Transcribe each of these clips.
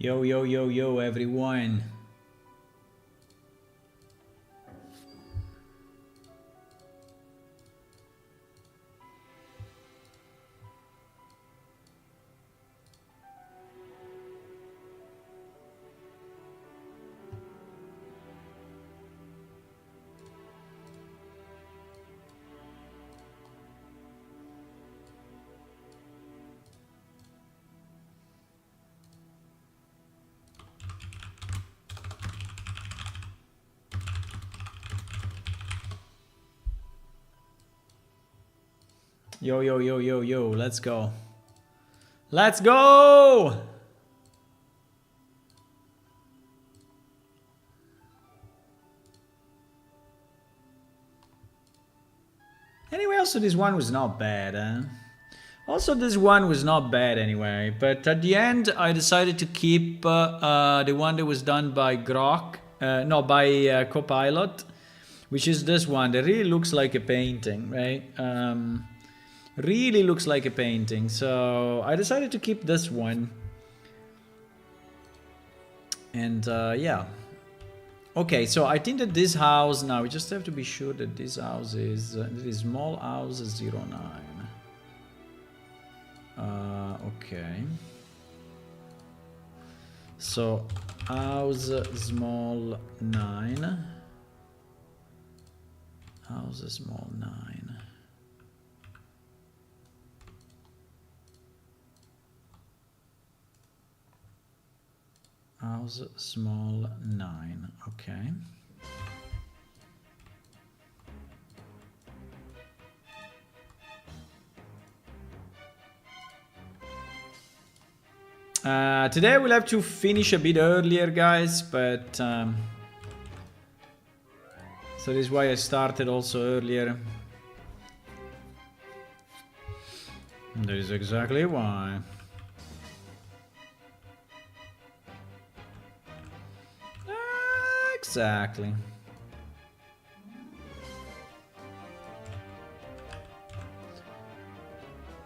Yo, yo, yo, yo, everyone. Yo, yo, yo, yo, yo, let's go. Let's go! Anyway, also this one was not bad, huh? Also, this one was not bad anyway, but at the end I decided to keep the one that was done by Grok, by Copilot, which is this one that really looks like a painting, right? Really looks like a painting, so I decided to keep this one. And yeah. Okay, so I think that this house, now we just have to be sure that this house is, this small house 09. Okay. So, house small 9. House small 9. House small 9, okay. Today we'll have to finish a bit earlier, guys, but so this is why I started also earlier. That is exactly why. Exactly.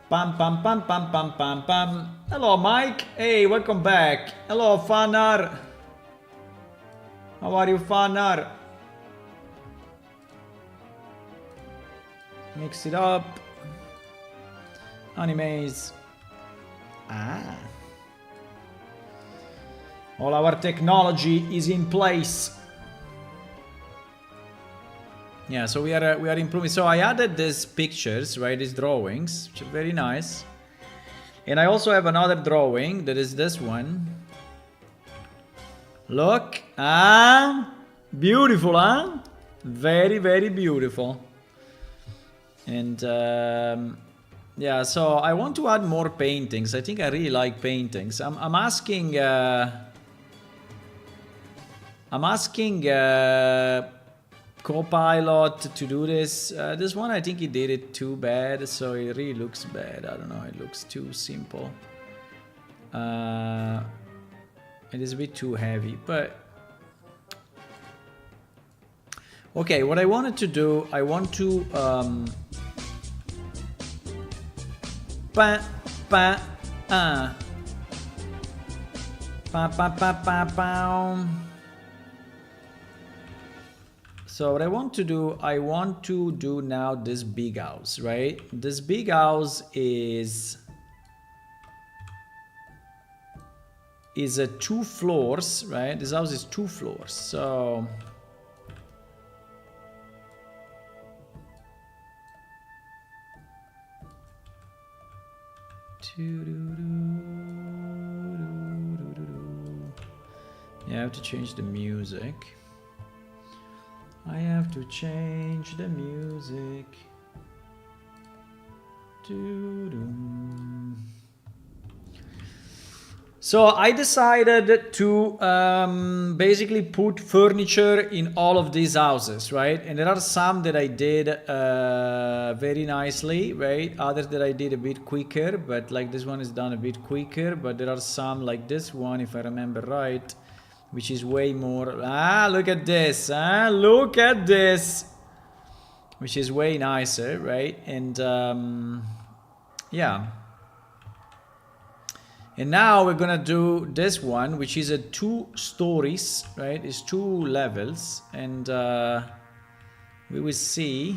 Pam pam pam pam pam pam pam. Hello, Mike. Hey, welcome back. Hello, Fanar. How are you, Fanar? Mix it up. Animes. Ah. All our technology is in place. Yeah, so we are improving. So I added these pictures, right? These drawings, which are very nice. And I also have another drawing that is this one. Look, beautiful, huh? Very, very beautiful. And yeah, so I want to add more paintings. I think I really like paintings. I'm asking Copilot to do this. This one I think he did it too bad, so it really looks bad. I don't know, it looks too simple. It is a bit too heavy, but okay, what I wanted to do, I want to So what I want to do, I want to do now this big house, right? This big house is a 2 floors, right? This house is 2 floors, so you have to change the music. I have to change the music. So I decided to basically put furniture in all of these houses, right? And there are some that I did very nicely, right? Others that I did a bit quicker, but like this one is done a bit quicker. But there are some like this one, if I remember right, which is way more. Look at this. Look at this. Which is way nicer, right? And yeah. And now we're gonna do this one, which is a 2 stories, right? It's 2 levels, and we will see.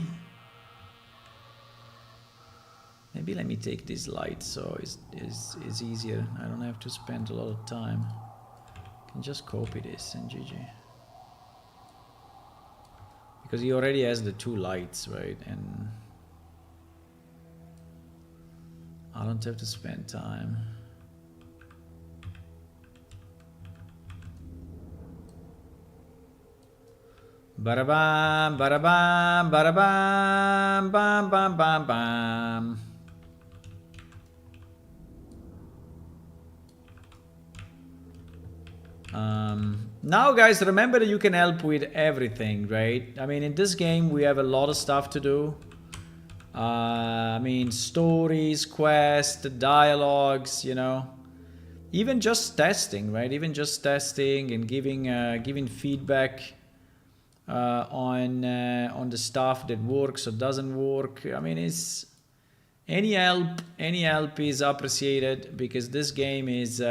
Maybe let me take this light so it's easier. I don't have to spend a lot of time. I can just copy this and GG. Because he already has the 2 lights, right? And I don't have to spend time. Ba-da-bam, ba-da-bam, ba-da-bam, bam, bam, bam, bam. Now guys, remember that you can help with everything, right? I mean, in this game we have a lot of stuff to do. I mean, stories, quests, dialogues, you know, even just testing, right? Even just testing and giving feedback on the stuff that works or doesn't work. I mean, it's any help is appreciated, because this game is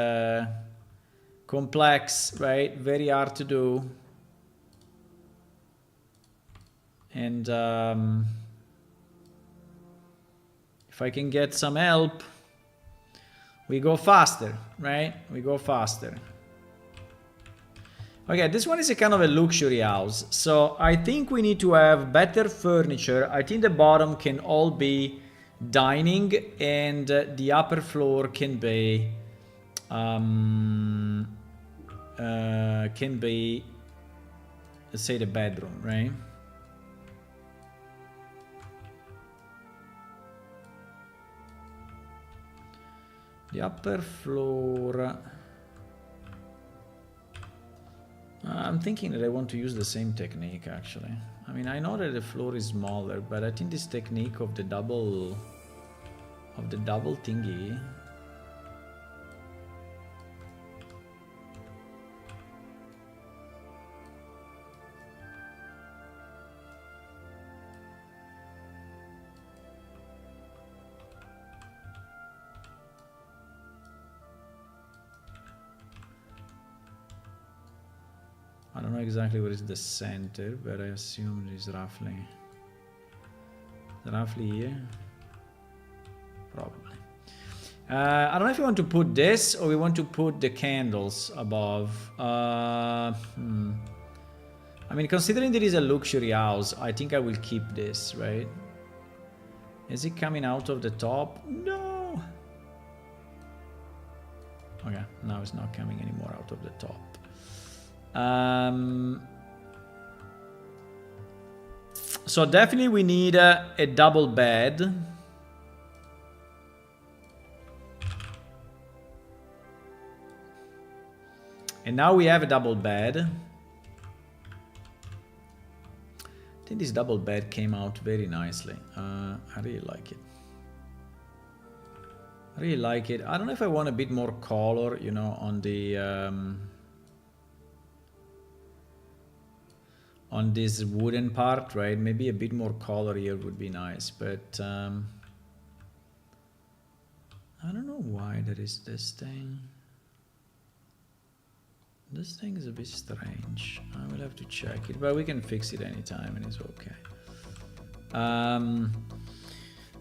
complex, right? Very hard to do. And if I can get some help, we go faster, right? We go faster. Okay, this one is a kind of a luxury house. So I think we need to have better furniture. I think the bottom can all be dining, and the upper floor can be let's say the bedroom, right? The upper floor, I'm thinking that I want to use the same technique actually. I mean, I know that the floor is smaller, but I think this technique of the double thingy. I don't know exactly where is the center, but I assume it is roughly here. Probably. I don't know if you want to put this or we want to put the candles above. I mean, considering there is a luxury house, I think I will keep this, right? Is it coming out of the top? No! Okay, now it's not coming anymore out of the top. So definitely we need a double bed. And now we have a double bed. I think this double bed came out very nicely. I really like it. I really like it. I don't know if I want a bit more color, you know, on this wooden part, right? Maybe a bit more color here would be nice, but I don't know why there is this thing. This thing is a bit strange. I will have to check it, but we can fix it anytime and it's okay.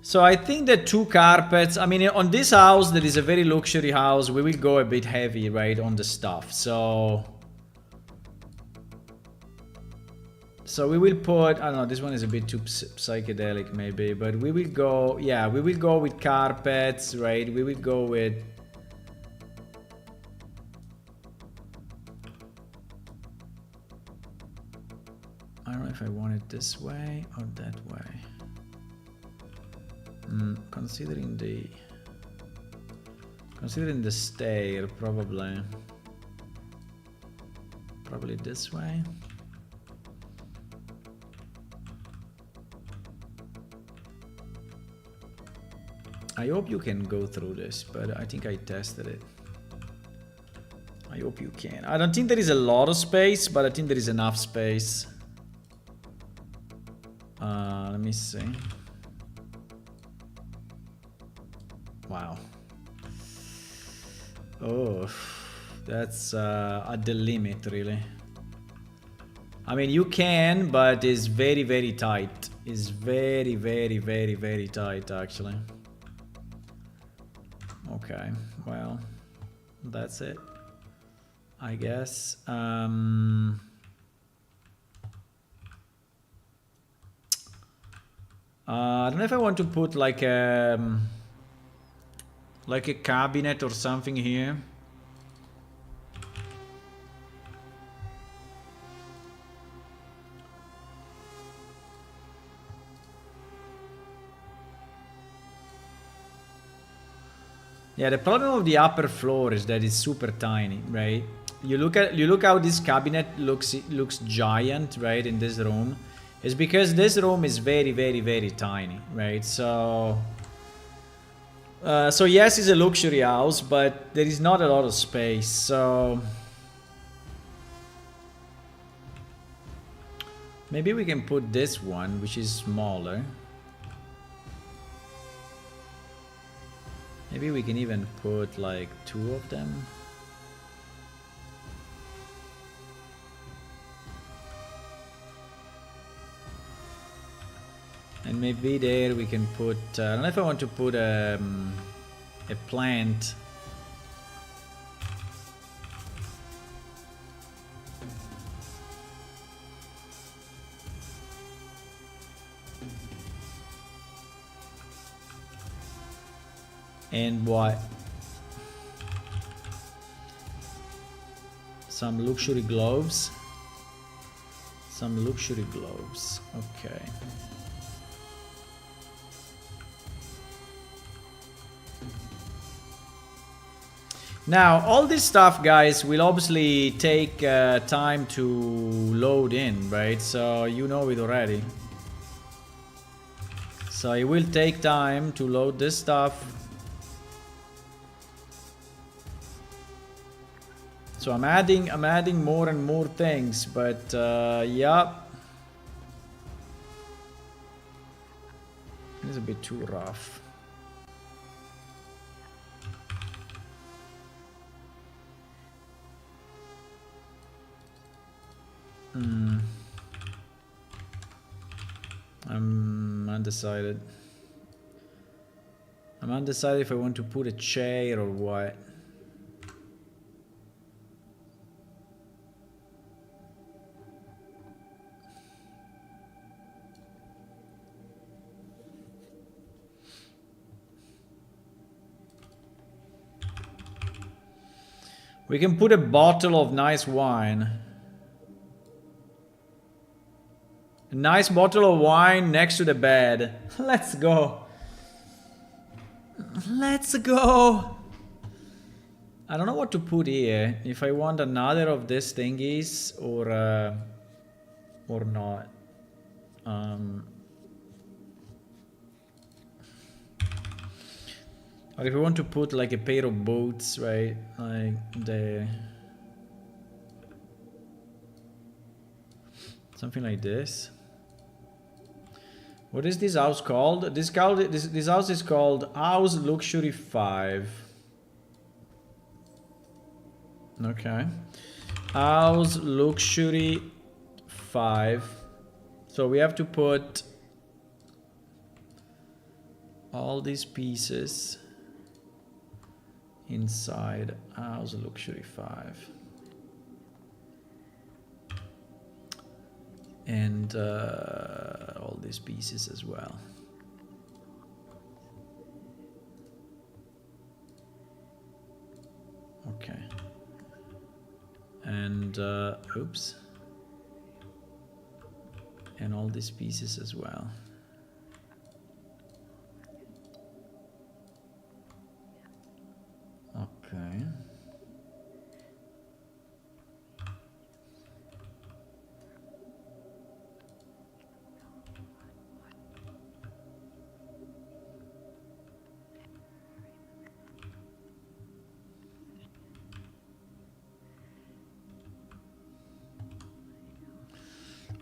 So I think that 2 carpets, I mean, on this house that is a very luxury house, we will go a bit heavy, right, on the stuff. So we will put, I don't know, this one is a bit too psychedelic maybe, but we will go, yeah, we will go with carpets, right? We will go with, I don't know if I want it this way or that way. Considering the stair, probably this way. I hope you can go through this, but I think I tested it. I hope you can. I don't think there is a lot of space, but I think there is enough space. Let me see. Wow. Oh, that's at the limit, really. I mean, you can, but it's very, very tight. It's very, very, very, very tight, actually. Okay, well, that's it, I guess. I don't know if I want to put like a cabinet or something here. Yeah, the problem of the upper floor is that it's super tiny, right? You look how this cabinet looks giant, right, in this room. It's because this room is very, very, very tiny, right? So yes, it's a luxury house, but there is not a lot of space. So maybe we can put this one, which is smaller. Maybe we can even put like 2 of them. And maybe there we can put, I don't know if I want to put a plant. And what? Some luxury gloves. Some luxury gloves. Okay. Now, all this stuff, guys, will obviously take time to load in, right? So you know it already. So it will take time to load this stuff. So I'm adding more and more things, but yeah, it's a bit too rough. I'm undecided. I'm undecided if I want to put a chair or what. We can put a bottle of nice wine. A nice bottle of wine next to the bed. Let's go. Let's go. I don't know what to put here. If I want another of these thingies or not. Or if we want to put like a pair of boots, right? Like something like this. What is this house called? This house is called House Luxury 5. Okay. House Luxury 5. So we have to put all these pieces inside House Luxury 5. And all these pieces as well. Okay. And oops. And all these pieces as well. Okay.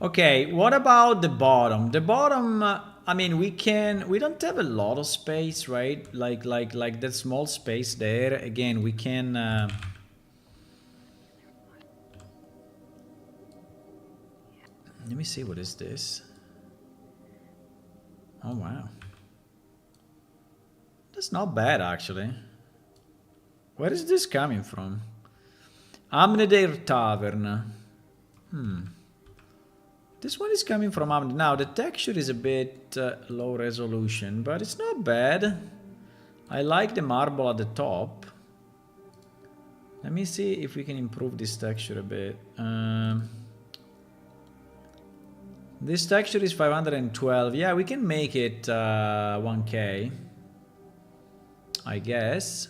Okay, what about the bottom? The bottom, I mean, we don't have a lot of space, right? Like that small space there. Again, we can. Let me see, what is this? Oh, wow. That's not bad, actually. Where is this coming from? Amnedair Tavern. This one is coming from Amnedair. Now, the texture is a bit low resolution, but it's not bad. I like the marble at the top. Let me see if we can improve this texture a bit. This texture is 512. Yeah, we can make it 1K, I guess.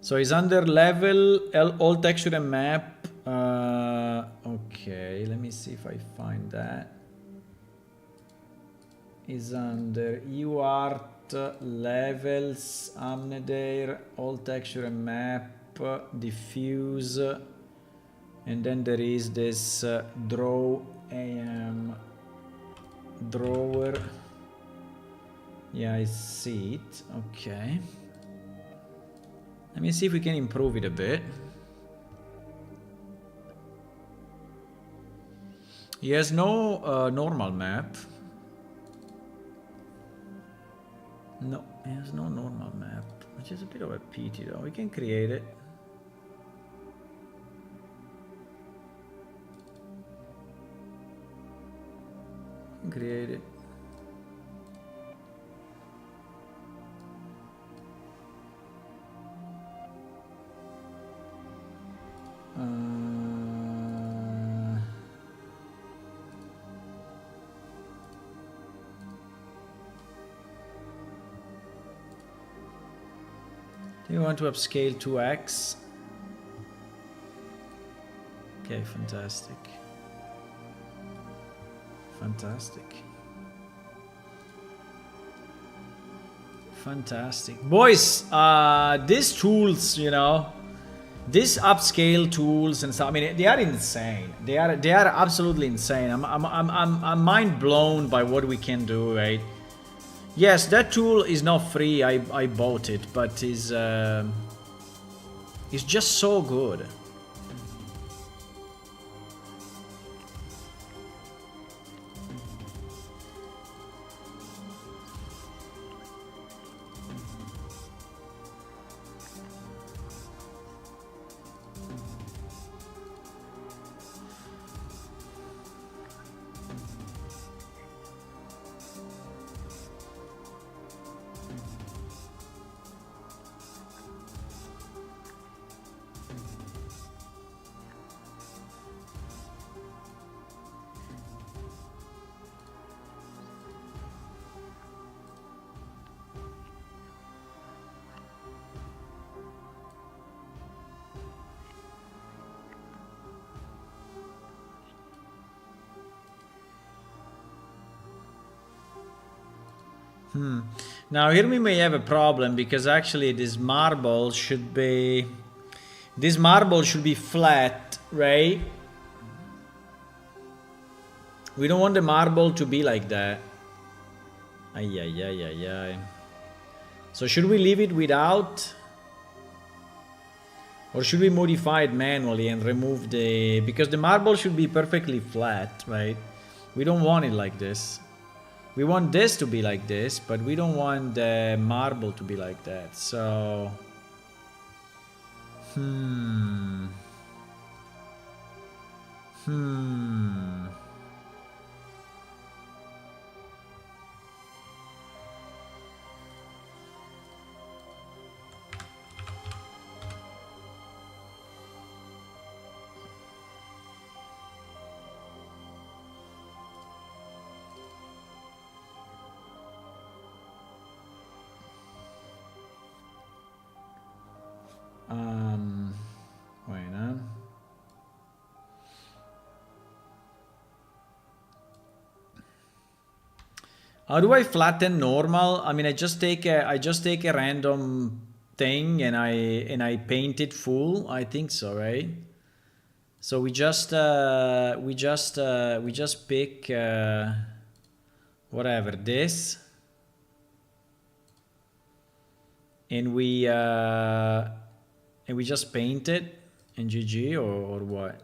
So it's under level, all texture and map. Okay, let me see if I find that. Is under UArt, levels, Amnedair, all texture and map, diffuse, and then there is this draw AM drawer. Yeah, I see it. Okay. Let me see if we can improve it a bit. He has no normal map. No, he has no normal map, which is a bit of a pity though. We can create it. Create it. Do you want to upscale 2x? Okay, fantastic. Fantastic. Fantastic. Boys, these tools, you know, these upscale tools and stuff, I mean, they are insane. They are absolutely insane. I'm mind blown by what we can do, right? Yes, that tool is not free. I bought it, but it's just so good. Now here we may have a problem because actually this marble should be flat, right? We don't want the marble to be like that. Ay, ay, ay, ay, ay. So should we leave it without? Or should we modify it manually and remove the... Because the marble should be perfectly flat, right? We don't want it like this. We want this to be like this, but we don't want the marble to be like that. So... Wait, how do I flatten normal? I mean, I just take a random thing and I paint it full, I think so, right? So we just pick whatever this, and we just paint it in GG or what?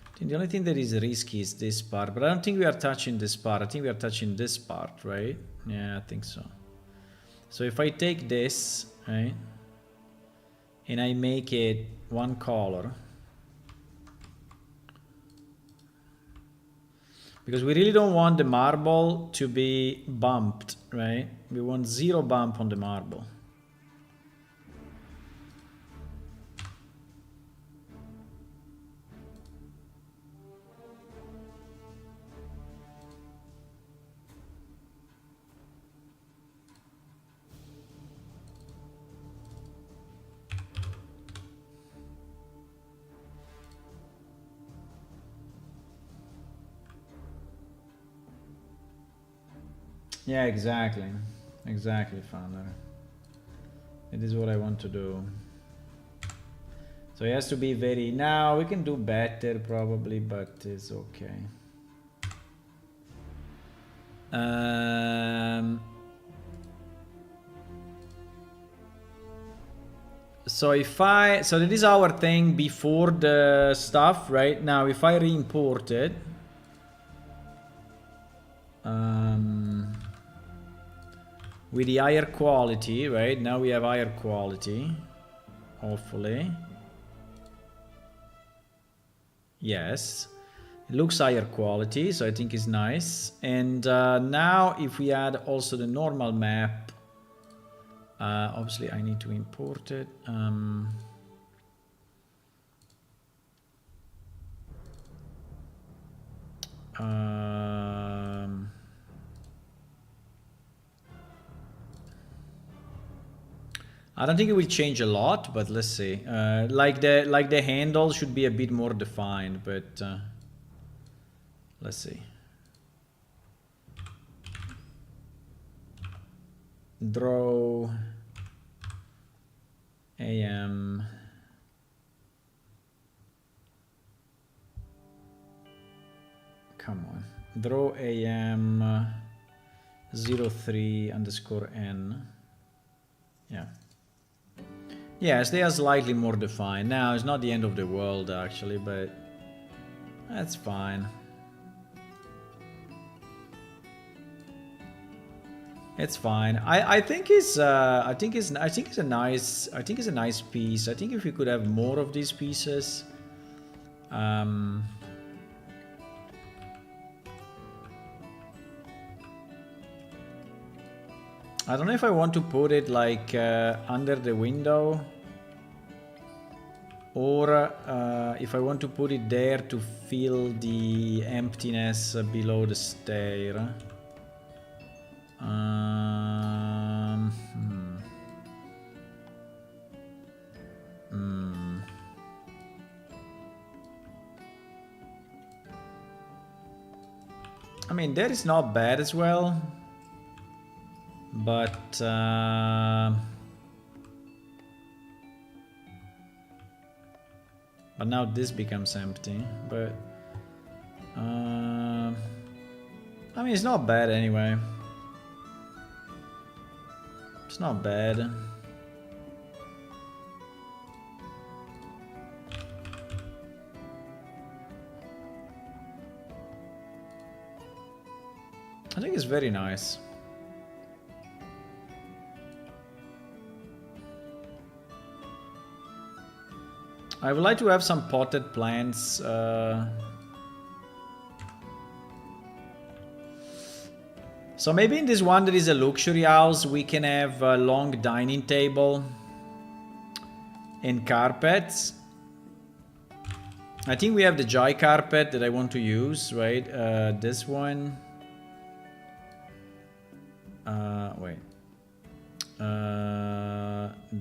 I think the only thing that is risky is this part, but I don't think we are touching this part. I think we are touching this part, right? Yeah, I think so. So if I take this, right, and I make it one color, because we really don't want the marble to be bumped, right? We want 0 bump on the marble. Yeah, exactly. Exactly, Founder. It is what I want to do. So it has to be very... Now we can do better probably, but it's okay. So if I... So this is our thing before the stuff, right? Now if I re-import it... with the higher quality, right? Now we have higher quality, hopefully. Yes, it looks higher quality, so I think it's nice. And now if we add also the normal map, obviously I need to import it. I don't think it will change a lot, but let's see. Like the handle should be a bit more defined, but let's see. Draw AM. Come on. Draw AM 03 underscore N. Yeah. Yes, they are slightly more defined. Now, it's not the end of the world, actually, but that's fine. It's fine. I think it's a nice piece. I think if we could have more of these pieces, I don't know if I want to put it like under the window, or if I want to put it there to fill the emptiness below the stair. I mean, that is not bad as well. But now this becomes empty. But I mean, it's not bad anyway. It's not bad. I think it's very nice. I would like to have some potted plants. So maybe in this one that is a luxury house, we can have a long dining table and carpets. I think we have the Jai carpet that I want to use, right? This one. Wait.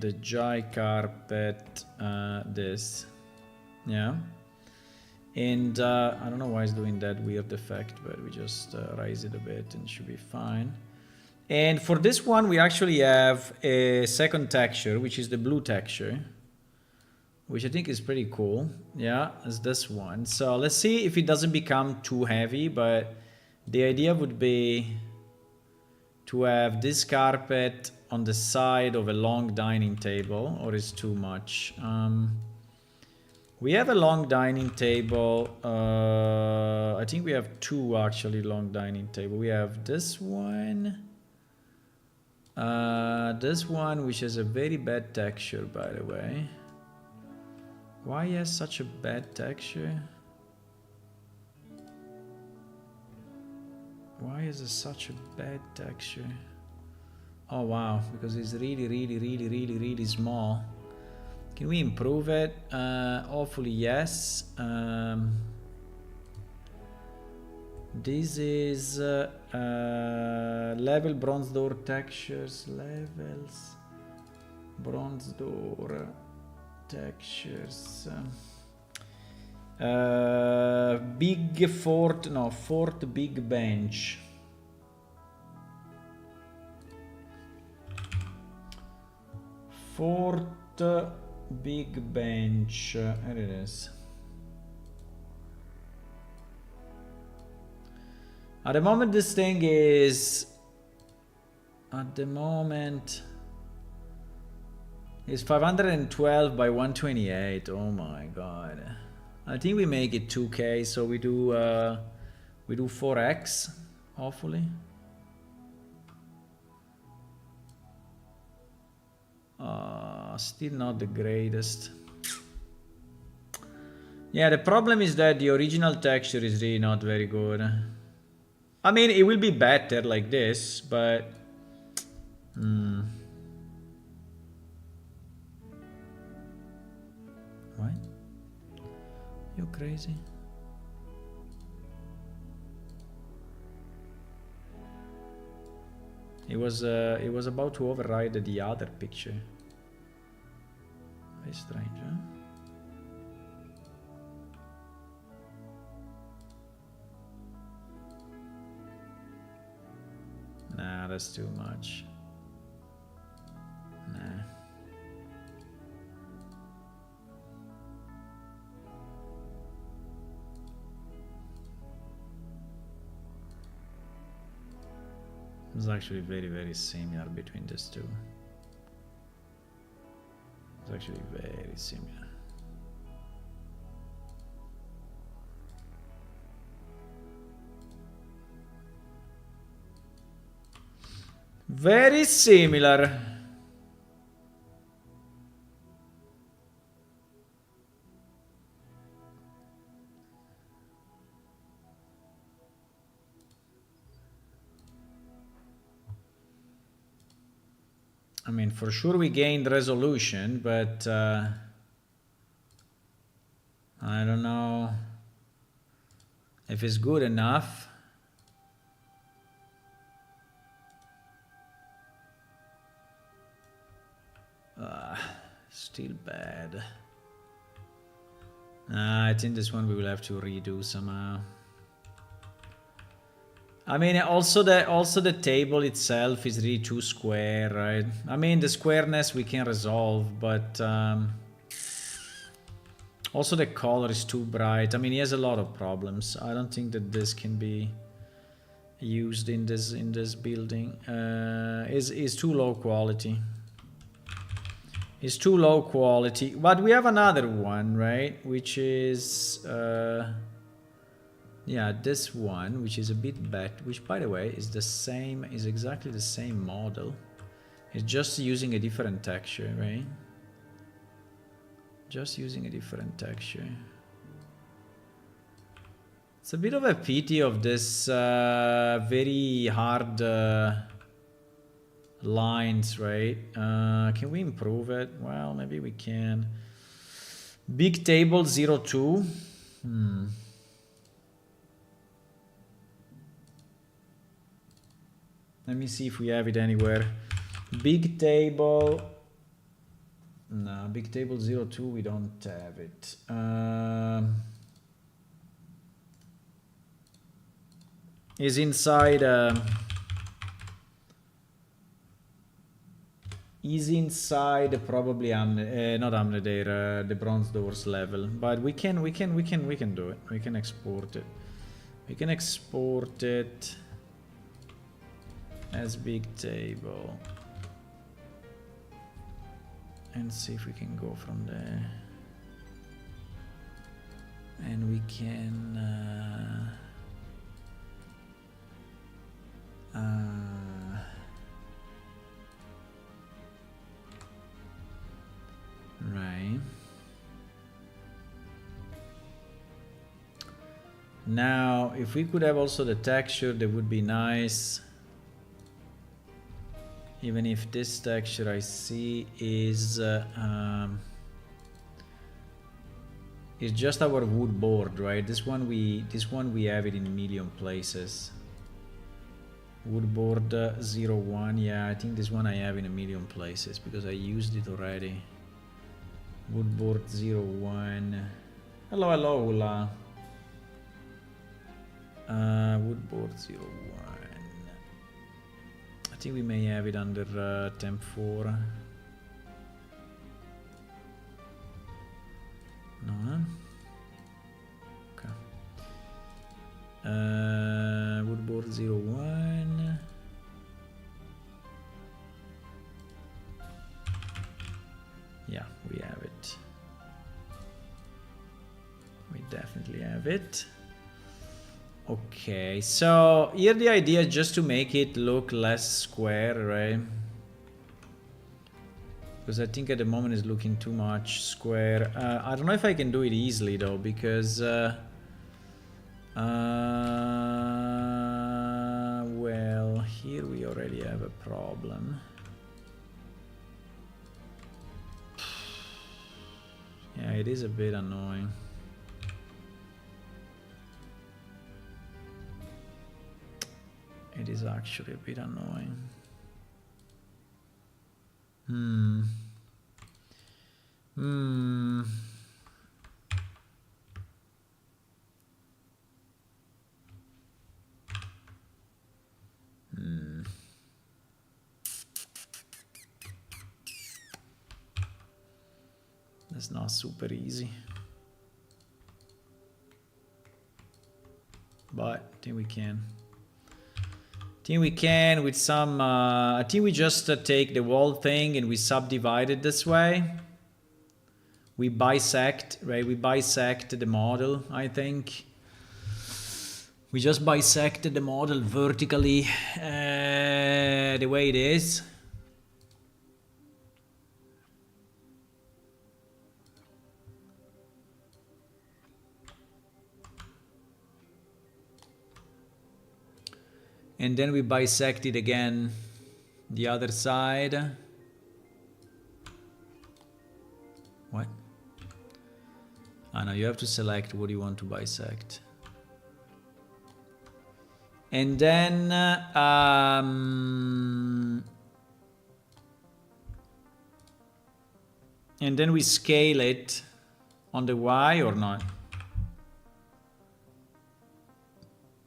The Jai carpet, this. Yeah. And I don't know why it's doing that weird effect, but we just raise it a bit and it should be fine. And for this one, we actually have a second texture, which is the blue texture, which I think is pretty cool. Yeah, it's this one. So let's see if it doesn't become too heavy, but the idea would be to have this carpet on the side of a long dining table, or is too much. We have a long dining table. I think we have two actually long dining table. We have this one, which has a very bad texture, by the way. Why has such a bad texture? Why is it such a bad texture? Oh wow, because it's really small. Can we improve it? Hopefully yes. This is level bronze door textures, levels, bronze door textures. Big fort, no, fort big bench. Fort big bench, there it is. At the moment this thing is, at the moment, it's 512 by 128, oh my god. I think we make it 2K, so we do 4x, hopefully. Still not the greatest. Yeah, the problem is that the original texture is really not very good. I mean, it will be better like this, but... What? You crazy? It was about to override the other picture. Very strange, huh? Nah, that's too much. Nah. It's actually very similar between these two. It's actually very similar. Very similar. I mean, for sure we gained resolution, but I don't know if it's good enough. Still bad. I think this one we will have to redo somehow. I mean, also the table itself is really too square, right? I mean, the squareness we can resolve, but also the color is too bright. I mean, he has a lot of problems. I don't think that this can be used in this building. Is too low quality. It's too low quality. But we have another one, right? Which is yeah, this one, which is a bit better, which by the way is the same, is exactly the same model. It's just using a different texture, right? Just using a different texture. It's a bit of a pity of this very hard lines, right? Can we improve it? Well, maybe we can. Big table 02. Let me see if we have it anywhere. Big table. No, big table 02, we don't have it. Is inside is inside probably not Amnedair, the bronze doors level, but we can do it. We can export it. We can export it as big table and see if we can go from there. And we can right. Now, if we could have also the texture, that would be nice. Even if this texture I see is just our wood board, right? This one we have it in a million places. Wood board 01, yeah, I think this one I have in a million places because I used it already. Wood board 01. Hello, hello, Hula. Wood board 01. I think we may have it under temp 4. No. Okay. Woodboard 01. Yeah, we have it. We definitely have it. Okay, so here the idea is just to make it look less square, right? Because I think at the moment it's looking too much square. I don't know if I can do it easily though, because well, here we already have a problem. Yeah, it is a bit annoying. It is actually a bit annoying. That's not super easy. But I think we can. With some I think we just take the wall thing and we subdivide it this way. We bisect, right? We bisect the model, I think. We just bisect the model vertically the way it is. And then we bisect it again the other side. What? Ah, no, you have to select what you want to bisect. And then we scale it on the Y or not?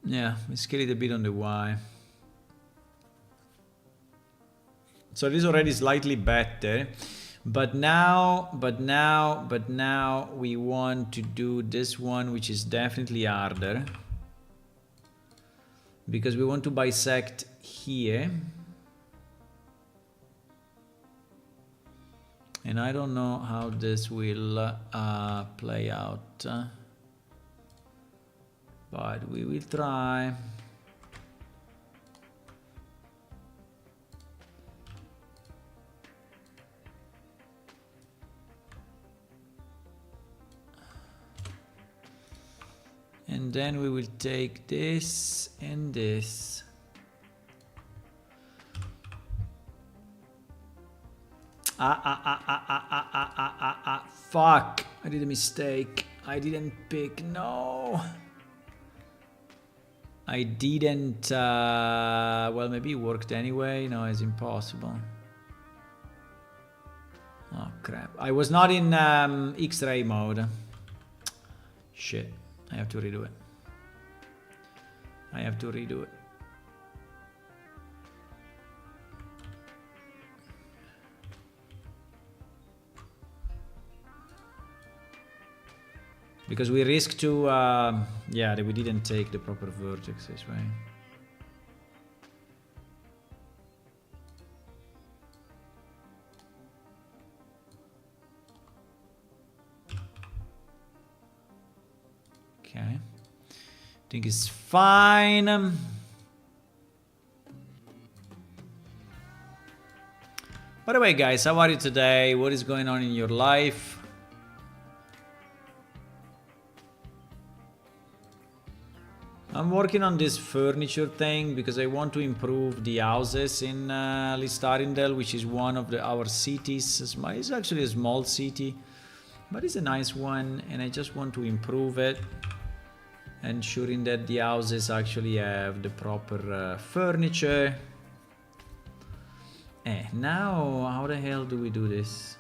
Yeah, we scale it a bit on the Y. So it is already slightly better. But now we want to do this one, which is definitely harder. Because we want to bisect here. And I don't know how this will play out. But we will try. And then we will take this and this. Fuck. I did a mistake. I didn't pick. No. I didn't. Well, maybe it worked anyway. No, it's impossible. Oh, crap. I was not in X-ray mode. Shit. I have to redo it. I have to redo it. Because we risk to, yeah, we didn't take the proper vertices, right? Okay. I think it's fine. By the way, guys, how are you today? What is going on in your life? I'm working on this furniture thing because I want to improve the houses in Listarindel, which is one of our cities. It's actually a small city, but it's a nice one, and I just want to improve it, ensuring that the houses actually have the proper furniture. Now, how the hell do we do this?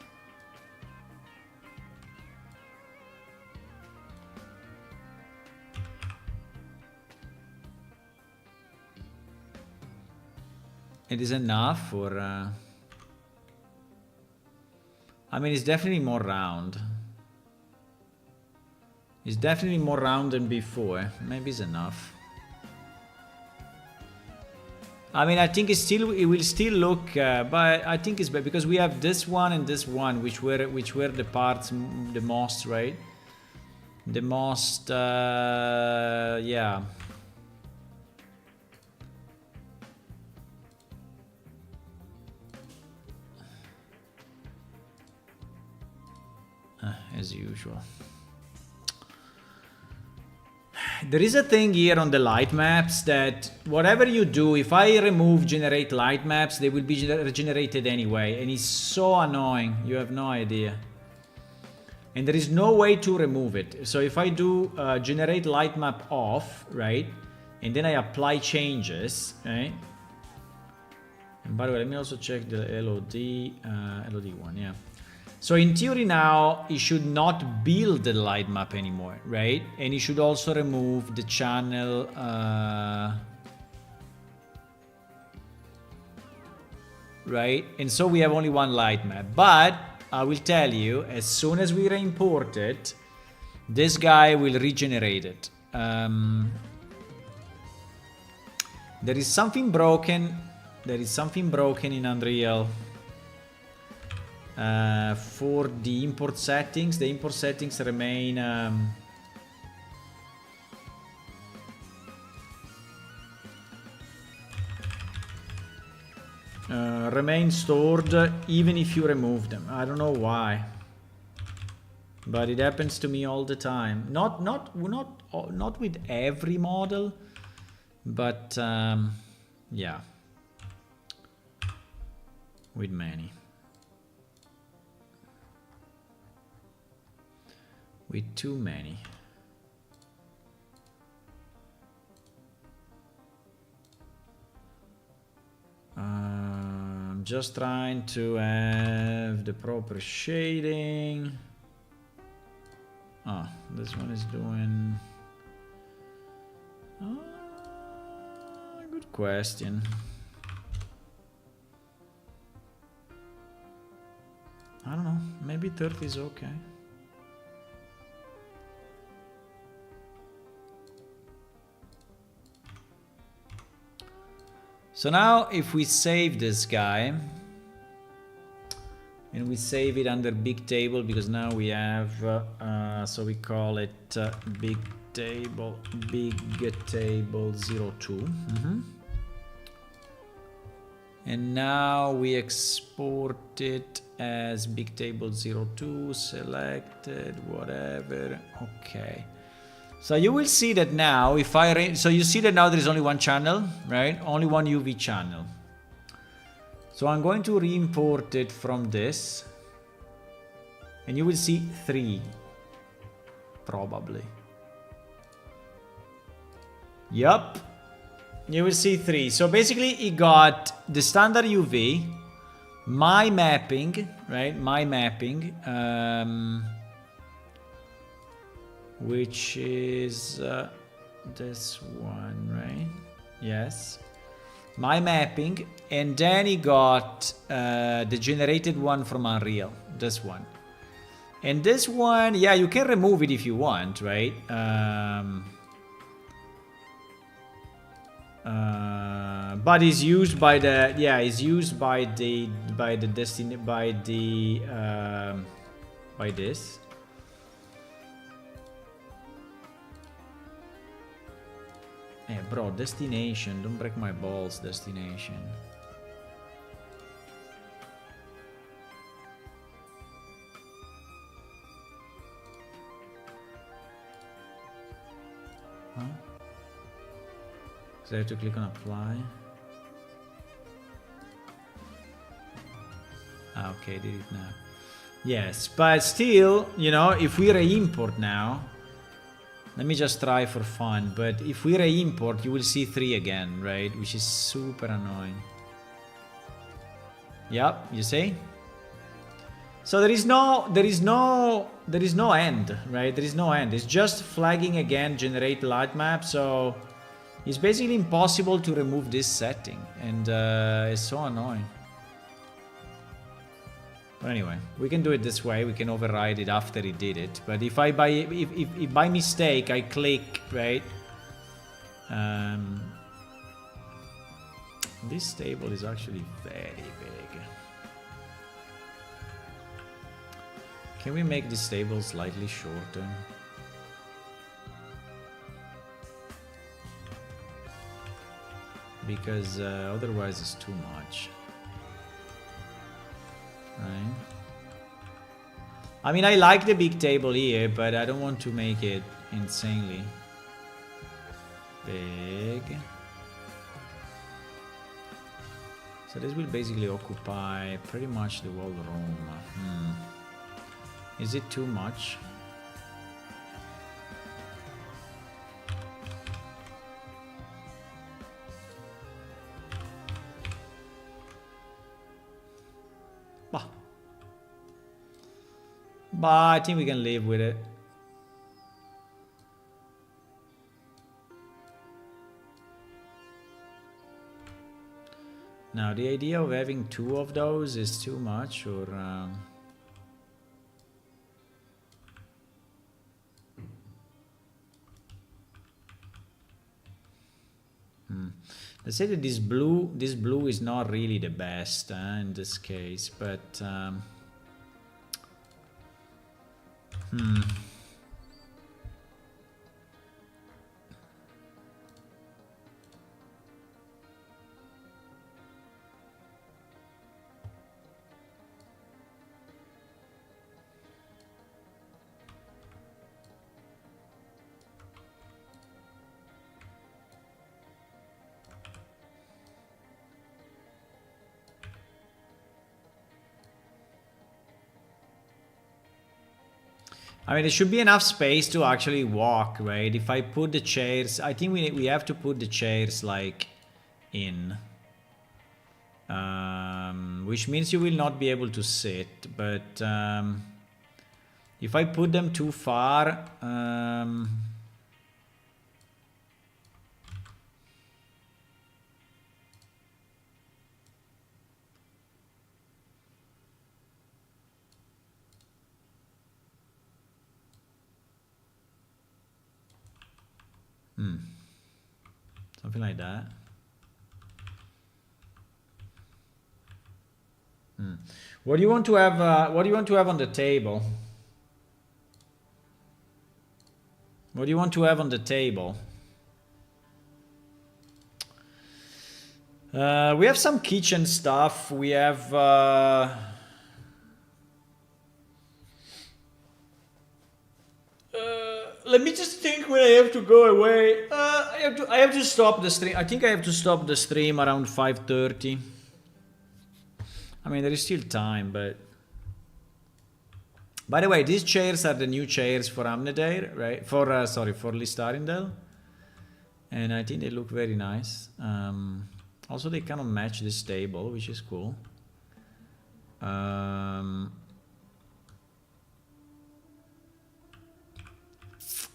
It is enough for... I mean, it's definitely more round. It's definitely more round than before. Maybe it's enough. I mean, I think it will still look, but I think it's better because we have this one and this one, which were the parts the most, right? The most, yeah. As usual. There is a thing here on the light maps that whatever you do, if I remove generate light maps, they will be regenerated anyway, and it's so annoying, you have no idea. And there is no way to remove it. So if I do generate light map off, right, and then I apply changes, right? And by the way, let me also check the LOD one, yeah. So in theory now, it should not build the light map anymore, right? And it should also remove the channel, right? And so we have only one light map. But I will tell you, as soon as we re-import it, this guy will regenerate it. There is something broken. There is something broken in Unreal. For the import settings remain remain stored even if you remove them. I don't know why, but it happens to me all the time. Not with every model, but yeah, with many. With too many. I'm just trying to have the proper shading. Oh, this one is doing... good question. I don't know, maybe 30 is okay. So now if we save this guy, and we save it under big table, because now we have, so we call it big table 02. And now we export it as big table 02, selected, whatever, okay. So you will see that now, if so you see that now there is only one channel, right? Only one UV channel. So I'm going to re-import it from this. And you will see 3, probably. Yup. You will see 3. So basically it got the standard UV, my mapping, right? My mapping. Which is this one, right? Yes. My mapping, and then he got the generated one from Unreal, this one. And this one, yeah, you can remove it if you want, right? But it's used by the, yeah, it's used by the destiny, by this. Hey, bro, destination, don't break my balls, destination. Huh? So I have to click on apply. Ah, okay, did it now. Yes, but still, you know, if we re-import now, let me just try for fun, but if we re-import, you will see 3 again, right? Which is super annoying. Yep, you see? So there is no end, right? There is no end. It's just flagging again, generate light map. So it's basically impossible to remove this setting, and it's so annoying. But anyway, we can do it this way. We can override it after it did it. But if I if by mistake I click, right? This table is actually very big. Can we make this table slightly shorter? Because otherwise it's too much. Right. I mean, I like the big table here, but I don't want to make it insanely big. So this will basically occupy pretty much the whole room. Is it too much? But I think we can live with it. Now, the idea of having 2 of those is too much, or... Let's say that this blue is not really the best in this case, but... I mean, there should be enough space to actually walk, right? If I put the chairs, I think we have to put the chairs like in. Which means you will not be able to sit, but if I put them too far, something like that. What do you want to have? What do you want to have on the table? What do you want to have on the table? We have some kitchen stuff. We have. Let me just think when I have to go away. I have to stop the stream. I think I have to stop the stream around 5:30. I mean, there is still time, but... By the way, these chairs are the new chairs for Amnedair, right? For, sorry, for List Arindel. And I think they look very nice. Also, they kind of match this table, which is cool.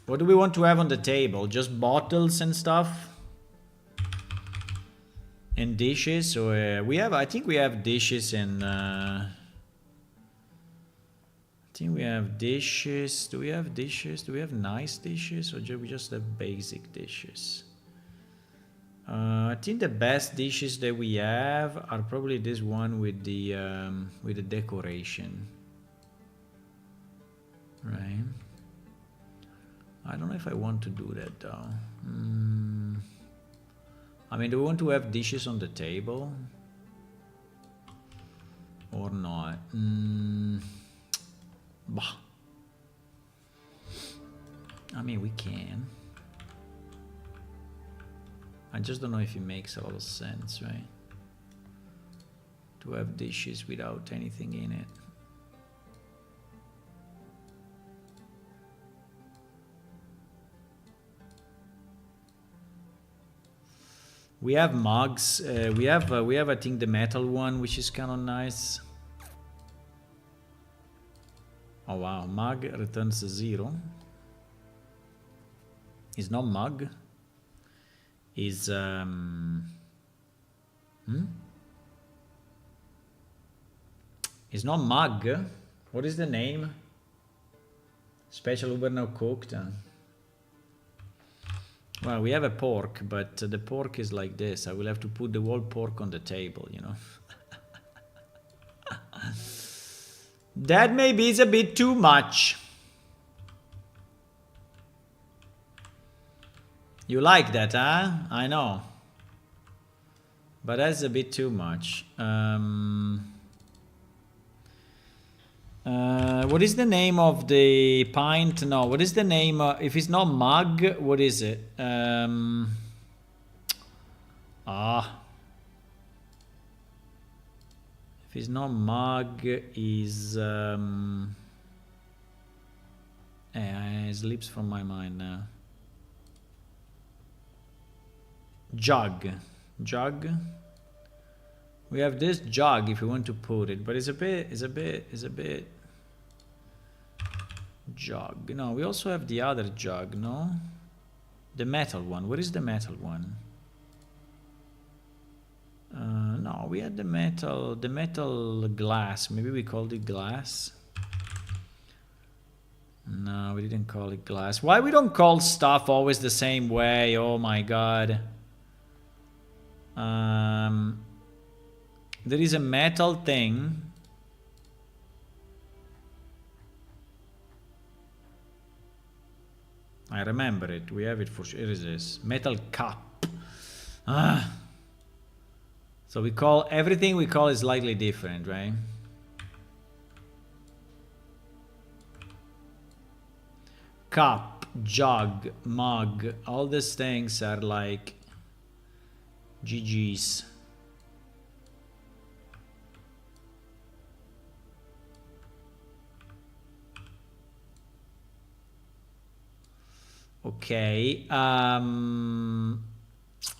What do we want to have on the table? Just bottles and stuff? And dishes? So we have, I think we have dishes and think we have dishes. Do we have dishes? Do we have nice dishes, or we just have basic dishes? I think the best dishes that we have are probably this one with the decoration, right? I don't know if I want to do that though. I mean, do we want to have dishes on the table or not? Bah. I mean, we can. I just don't know if it makes a lot of sense, right? To have dishes without anything in it. We have mugs. We have I think the metal one, which is kind of nice. Oh wow, mug returns 0. It's not mug. Is It's not mug. What is the name? Special Uber now cooked. Well, we have a pork, but the pork is like this. I will have to put the whole pork on the table, you know. That maybe is a bit too much. You like that, huh? I know. But that's a bit too much. What is the name of the pint? No, what is the name? If it's not mug, what is it? If it's not mug, is it slips from my mind now. Jug. We have this jug if we want to put it, but it's a bit jug. No, we also have the other jug, no? The metal one. What is the metal one? No, we had the metal glass. Maybe we called it glass. No, we didn't call it glass. Why we don't call stuff always the same way? Oh my god. There is a metal thing. I remember it. We have it for sure. Here it is. Metal cup. So we call everything we call is slightly different, right? Cup, jug, mug, all these things are like GG's. Okay,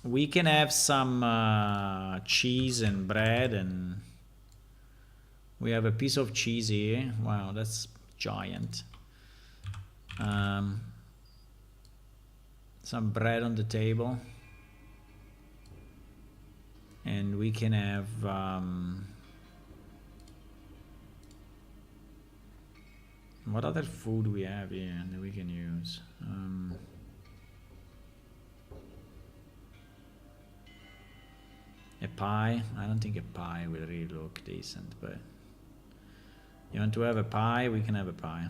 we can have some cheese and bread, and we have a piece of cheese here. Wow, that's giant. Some bread on the table, and we can have what other food we have here that we can use? A pie? I don't think a pie will really look decent, but you want to have a pie? We can have a pie.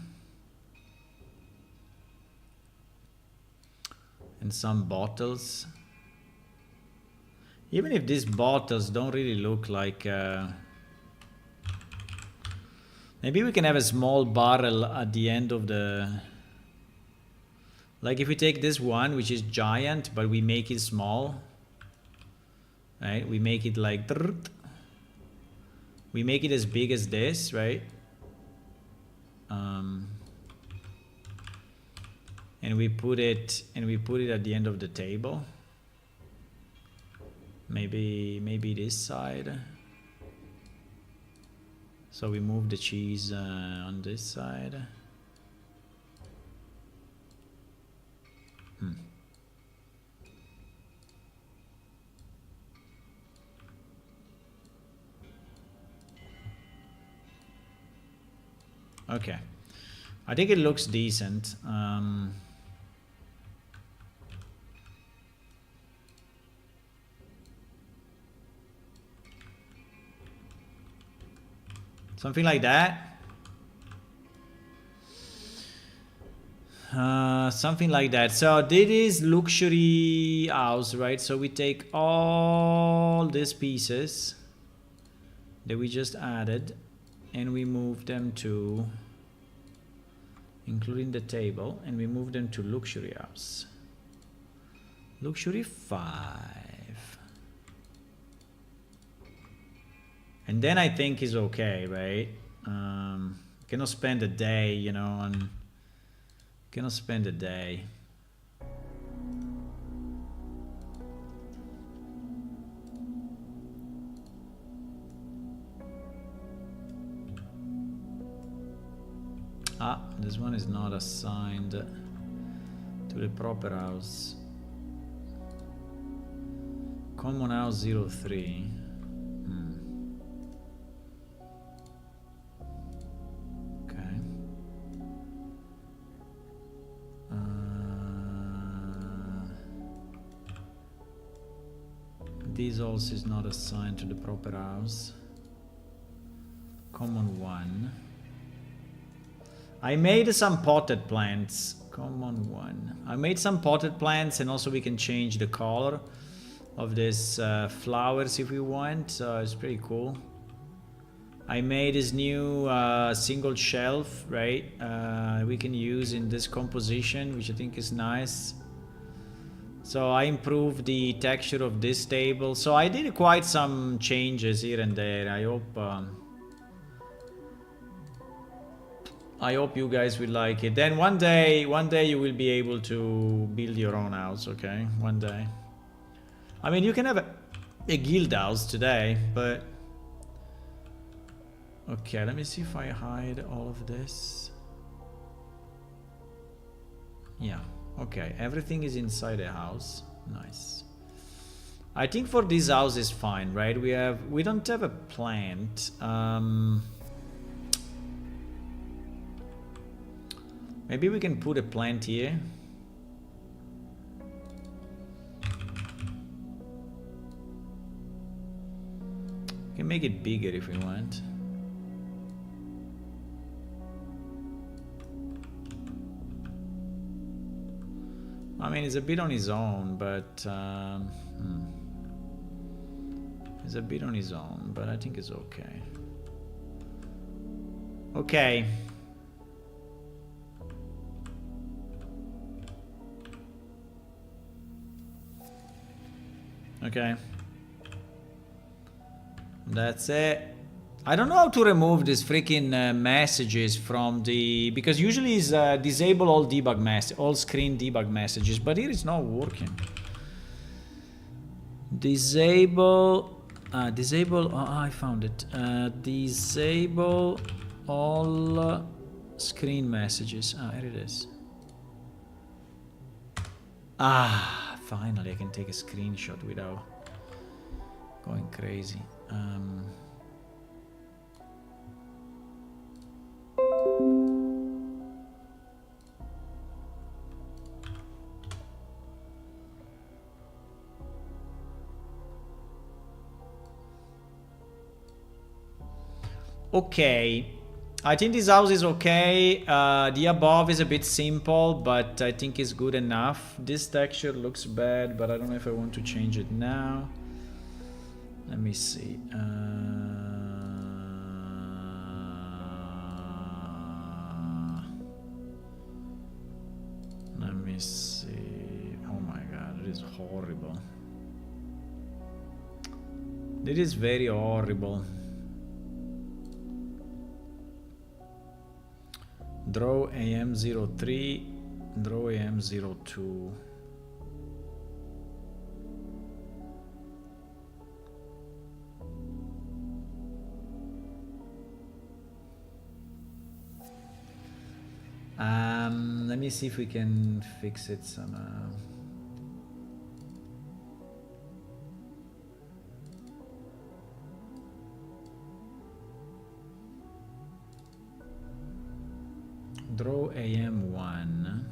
And some bottles. Even if these bottles don't really look like... maybe we can have a small barrel at the end of the... Like if we take this one, which is giant, but we make it small. Right? We make it like... We make it as big as this, right? And we put it at the end of the table. Maybe this side. So we move the cheese on this side. Okay. I think it looks decent. Something like that. Something like that. So this is luxury house, right? So we take all these pieces that we just added and we move them to, including the table, and we move them to luxury house. Luxury 5. And then I think is okay, right? Cannot spend a day, you know, on... Cannot spend a day. Ah, this one is not assigned to the proper house. Common house 03. Okay. This also is not assigned to the proper house. Common 1. I made some potted plants. Common 1. I made some potted plants, and also we can change the color of these flowers if we want. So it's pretty cool. I made this new single shelf, right? We can use in this composition, which I think is nice. So I improved the texture of this table. So I did quite some changes here and there. I hope you guys will like it. Then one day you will be able to build your own house, okay? One day. I mean, you can have a guild house today, but... Okay, let me see if I hide all of this. Yeah, okay. Everything is inside the house. Nice. I think for this house is fine, right? We don't have a plant. Maybe we can put a plant here. We can make it bigger if we want. I mean, it's a bit on his own, but it's a bit on his own, but I think it's okay. Okay. Okay. That's it. I don't know how to remove these freaking messages from the... Because usually it's disable all debug all screen debug messages, but here it's not working. Disable... disable... Oh, I found it. Disable all screen messages. Ah, here it is. Ah, finally I can take a screenshot without going crazy. Okay, I think this house is okay. The above is a bit simple, but I think it's good enough. This texture looks bad, but I don't know if I want to change it now. Let me see. Let me see. Oh my god, it is horrible. It is very horrible. Draw AM03, draw AM02. Let me see if we can fix it somehow. Draw AM1.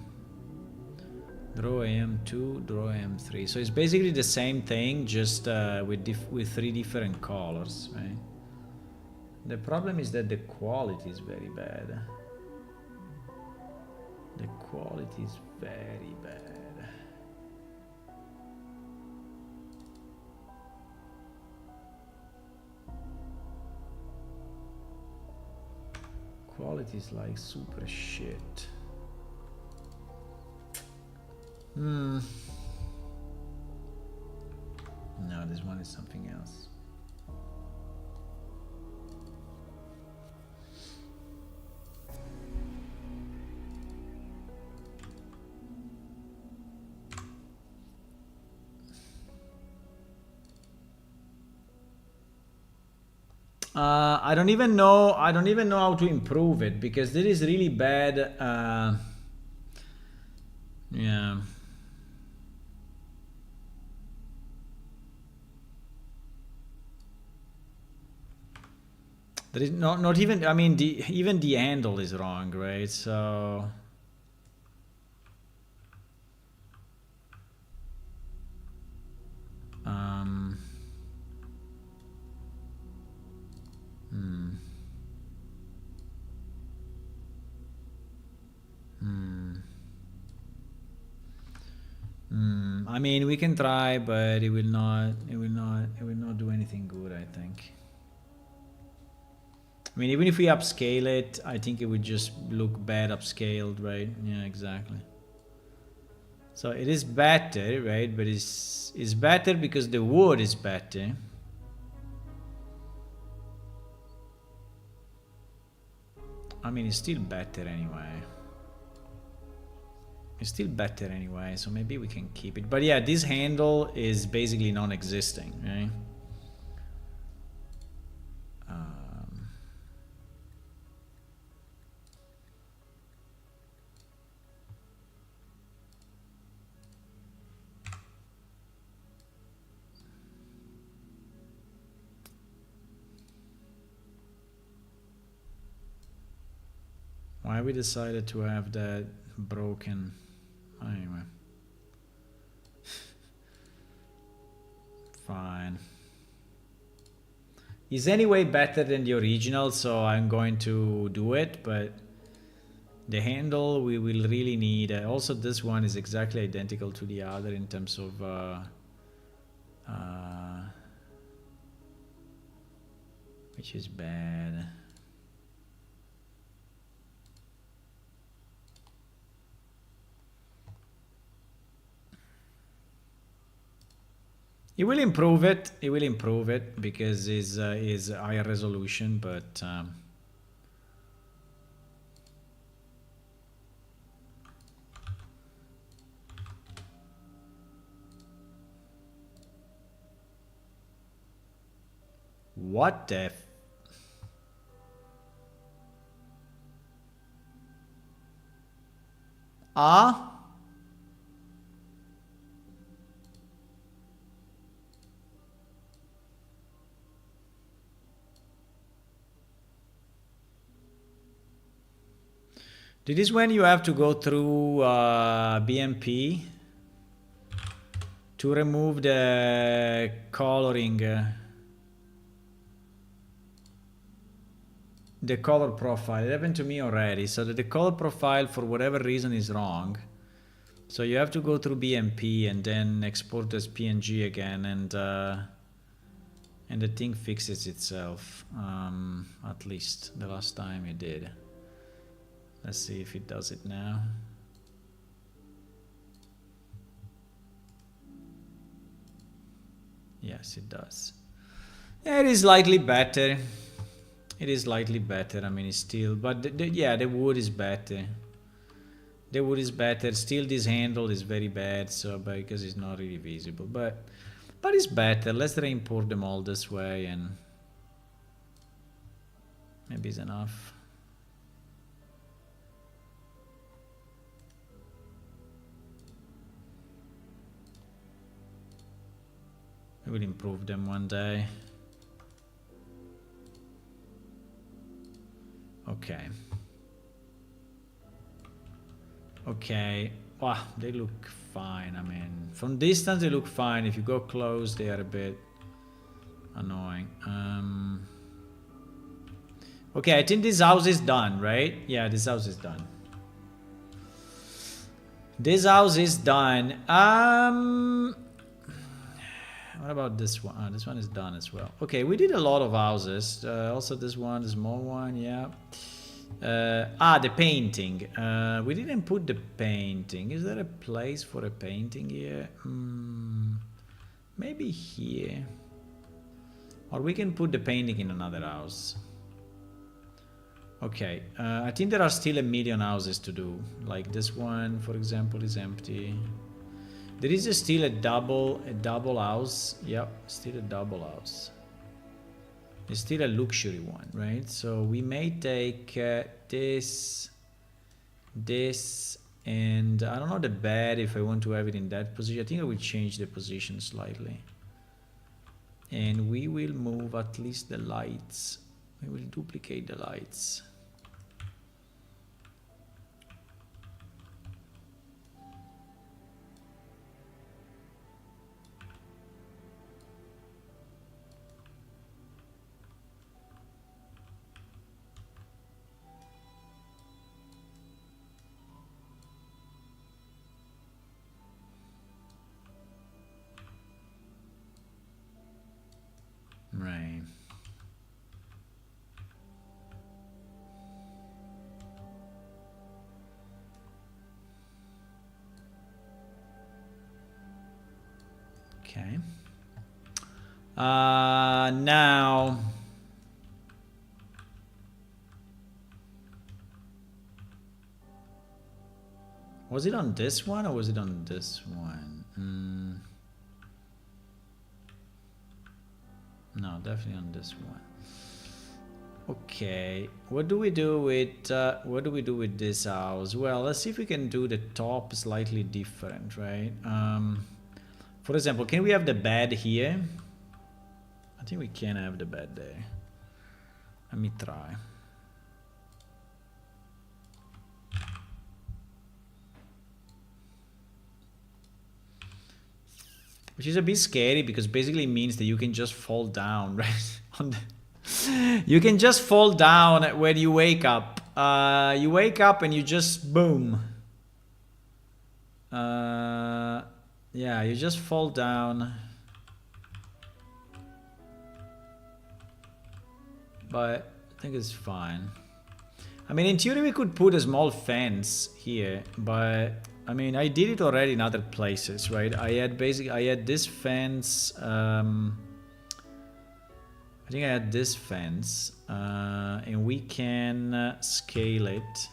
Draw AM2, draw AM3. So it's basically the same thing, just with 3 different colors, right? The problem is that the quality is very bad. The quality is very bad. Quality is like super shit. No, this one is something else. I don't even know. I don't even know how to improve it because this is really bad. Yeah. There is not even. I mean, even the handle is wrong, right? So. I mean, we can try, but it will not do anything good, I think. I mean, even if we upscale it, I think it would just look bad upscaled, right? Yeah, exactly. So it is better, right? But it's better because the wood is better. I mean, it's still better anyway. It's still better anyway, so maybe we can keep it. But yeah, this handle is basically non-existing, right? Why we decided to have that broken? Anyway. Fine. It's anyway better than the original, so I'm going to do it, but the handle we will really need. Also, this one is exactly identical to the other in terms of which is bad. It will improve it. It will improve it because is higher resolution, but what the? Ah. This is when you have to go through BMP to remove the coloring, the color profile. It happened to me already. So that the color profile for whatever reason is wrong. So you have to go through BMP and then export as PNG again, and the thing fixes itself. At least the last time it did. Let's see if it does it now. Yes, it does. Yeah, it is slightly better. It is slightly better. I mean, it's still, but yeah, the wood is better. The wood is better. Still, this handle is very bad, so because it's not really visible, but it's better. Let's re-import them all this way, and maybe it's enough. I will improve them one day. Okay. Okay. Wow, they look fine. I mean, from distance they look fine. If you go close, they are a bit annoying. Okay, I think this house is done, right? Yeah, this house is done. This house is done. What about this one? Oh, this one is done as well. Okay, we did a lot of houses. Also this one, the small one, yeah. The painting. We didn't put the painting. Is there a place for a painting here? Maybe here. Or we can put the painting in another house. Okay, I think there are still a million houses to do. Like this one, for example, is empty. There is still a double house. Yep, still a double house. It's still a luxury one, right? So we may take this, and I don't know the bed if I want to have it in that position. I think I will change the position slightly. And we will move at least the lights. We will duplicate the lights. Right. Okay. Now. Was it on this one or was it on this one? No, definitely on this one. Okay, what do we do with this house? Well, let's see if we can do the top slightly different, right? For example, can we have the bed here? I think we can have the bed there. Let me try. Which is a bit scary because basically it means that you can just fall down, right? You can just fall down when you wake up. You wake up and you just boom. Yeah, you just fall down. But I think it's fine. I mean, in theory we could put a small fence here, but I mean, I did it already in other places, right? I had this fence. I think I had this fence, and we can scale it.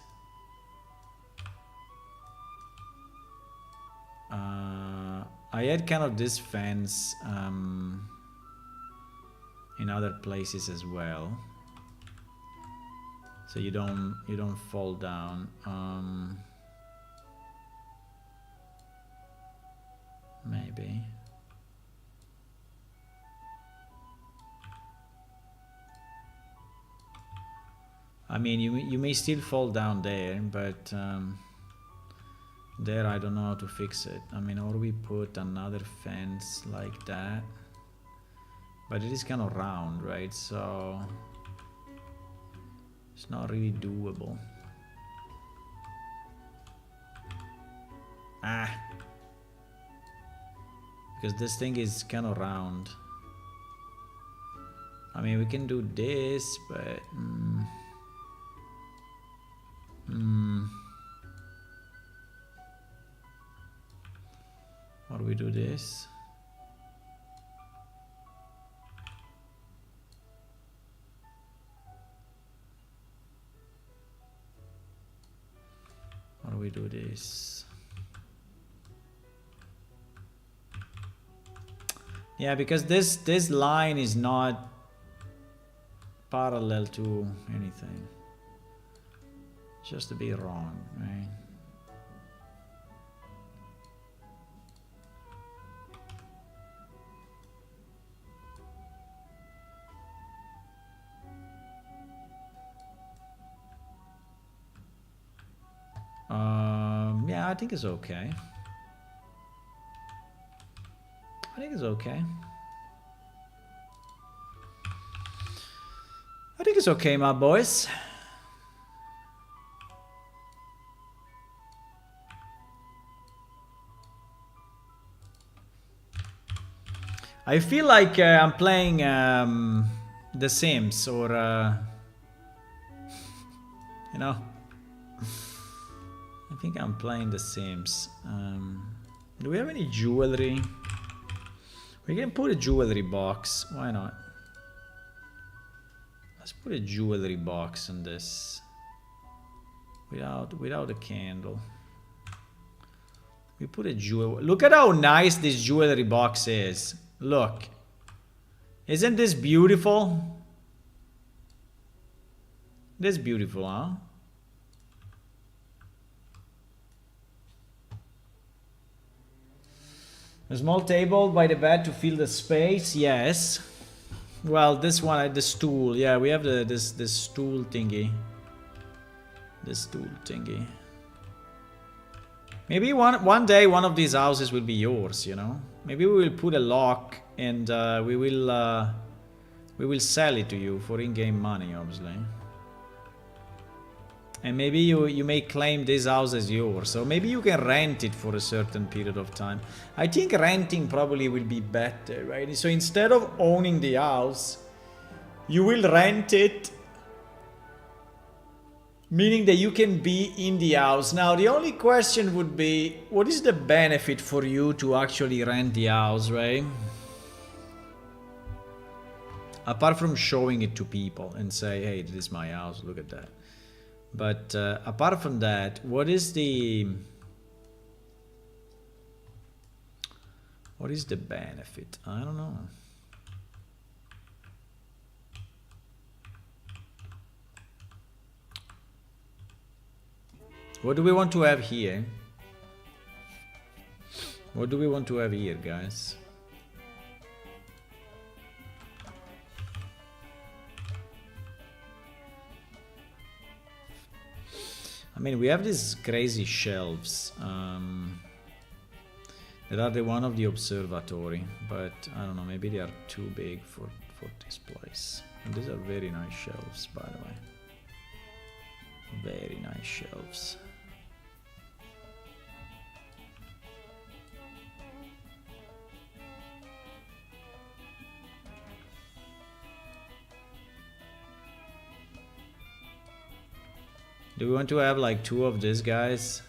I had kind of this fence in other places as well, so you don't fall down. Maybe. I mean, you may still fall down there, but there I don't know how to fix it. I mean, or we put another fence like that, but it is kind of round, right? So it's not really doable. Because this thing is kind of round. I mean, we can do this, but or we do this. Or we do this. Yeah, because this line is not parallel to anything. Just a bit wrong, right? I think it's okay. I think it's okay. I think it's okay, my boys. I feel like I'm playing The Sims or, you know, I think I'm playing The Sims. Do we have any jewelry? We can put a jewelry box. Why not? Let's put a jewelry box in this. Without a candle. We put a jewel. Look at how nice this jewelry box is. Look. Isn't this beautiful? This is beautiful, huh? A small table by the bed to fill the space. Yes. Well, this one, the stool. Yeah, we have this stool thingy. This stool thingy. Maybe one day one of these houses will be yours, you know? Maybe we will put a lock and we will sell it to you for in-game money, obviously. And maybe you may claim this house as yours. So maybe you can rent it for a certain period of time. I think renting probably will be better, right? So instead of owning the house, you will rent it. Meaning that you can be in the house. Now, the only question would be, what is the benefit for you to actually rent the house, right? Apart from showing it to people and say, hey, this is my house, look at that. But apart from that, what is the benefit? I don't know. What do we want to have here? What do we want to have here, guys? I mean, we have these crazy shelves that are the one of the observatory, but I don't know, maybe they are too big for this place. And these are very nice shelves, by the way. Very nice shelves. Do we want to have like two of these guys?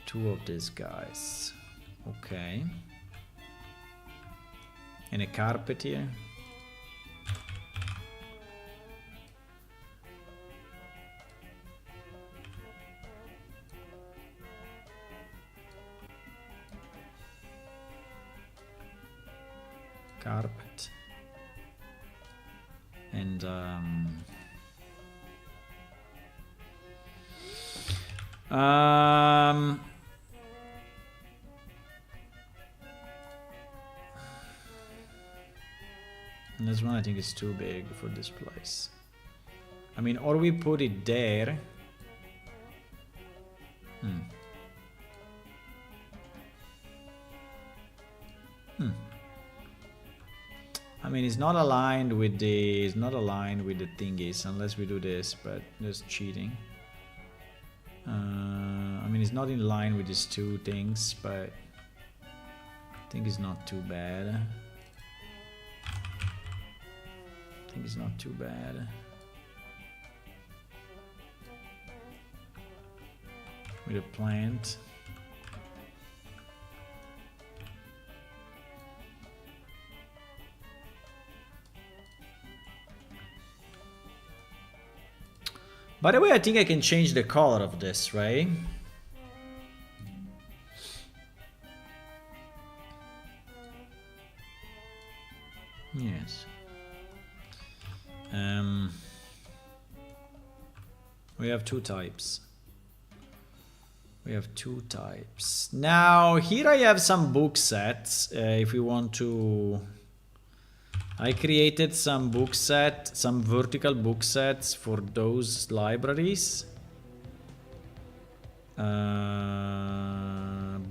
Two of these guys. Okay. And a carpet here. Carpet. And this one I think is too big for this place. I mean, or we put it there. I mean, it's not aligned with the thingies unless we do this, but that's cheating. I mean, it's not in line with these two things, but I think it's not too bad. I think it's not too bad. With a plant. By the way, I think I can change the color of this, right? Yes. We have two types. We have two types. Now, here I have some book sets, if we want to I created some some vertical book sets for those libraries.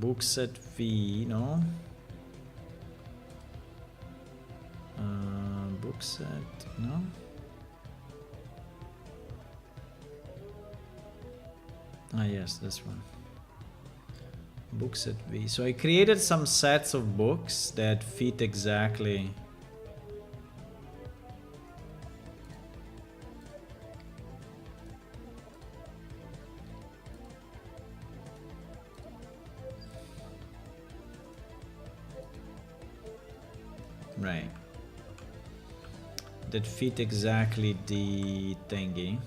Book set V, no? Book set, no? Ah, yes, this one. Book set V. So I created some sets of books that fit exactly. Right. That fit exactly the thingy.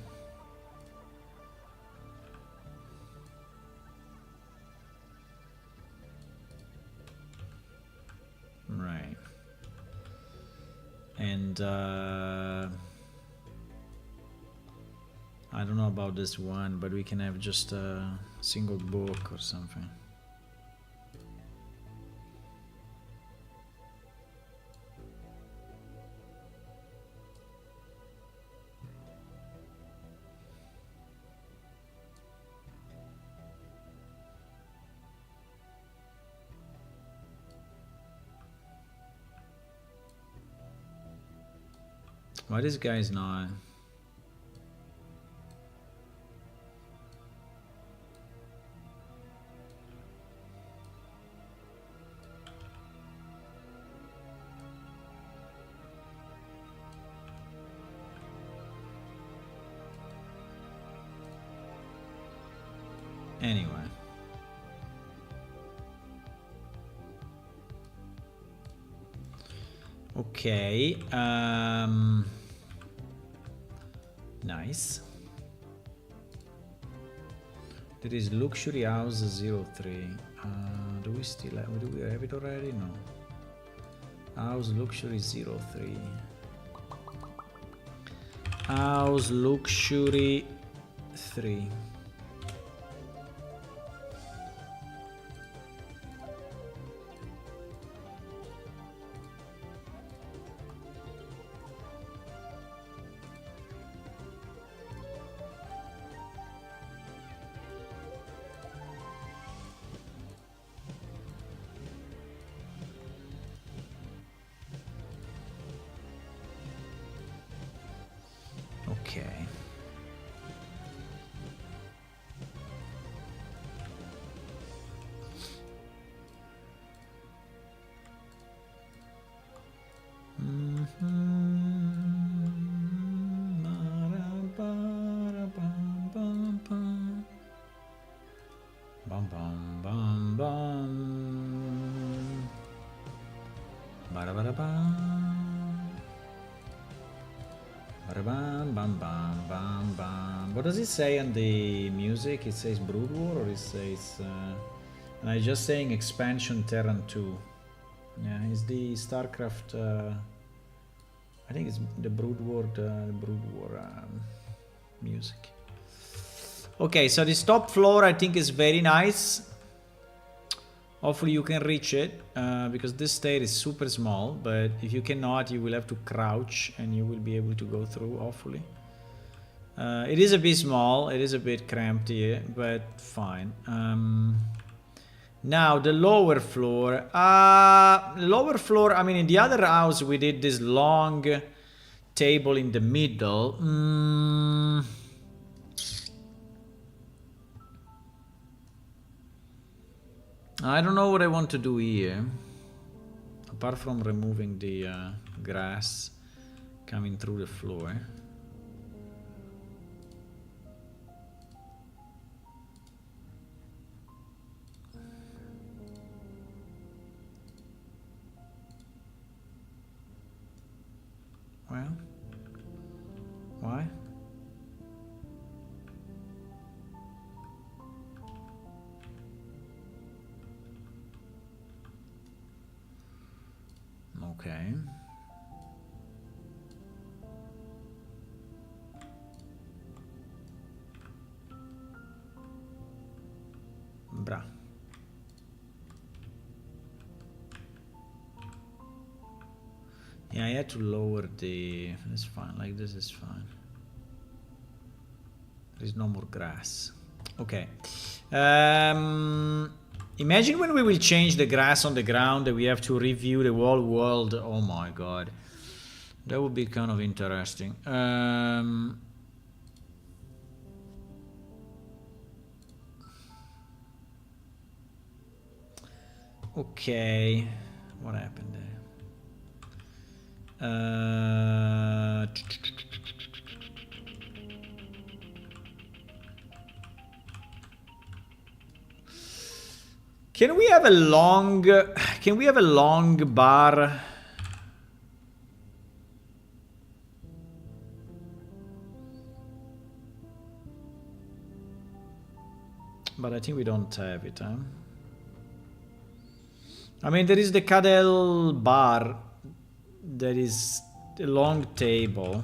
Right. And I don't know about this one, but we can have just a single book or something. Why this guy's not? Anyway. Okay. Nice. There is Luxury House 03. Do we still have, do we have it already? No. House Luxury 03. House Luxury 3. Okay. Bum bum bum bum. Bada bada bum. Bada bum bum bum bum bum. What does it say on the music? It says Brood War, or it says and I just saying expansion Terran 2. Yeah, it's the StarCraft I think it's the Brood War music. Okay, so this top floor I think is very nice. Hopefully you can reach it because this state is super small, but if you cannot, you will have to crouch and you will be able to go through, hopefully. It is a bit small, it is a bit cramped here, but fine. Now the lower floor. I mean, in the other house we did this long table in the middle. I don't know what I want to do here. Apart from removing the grass coming through the floor. Well, why? Okay. Bra. Yeah, had to lower the... That's fine, like this is fine. There is no more grass. Okay. Imagine when we will change the grass on the ground that we have to review the whole world. Oh my god. That would be kind of interesting. Okay. What happened there? Can we have a long bar? But I think we don't have it, huh? I mean, there is the Cadel bar. There is a long table.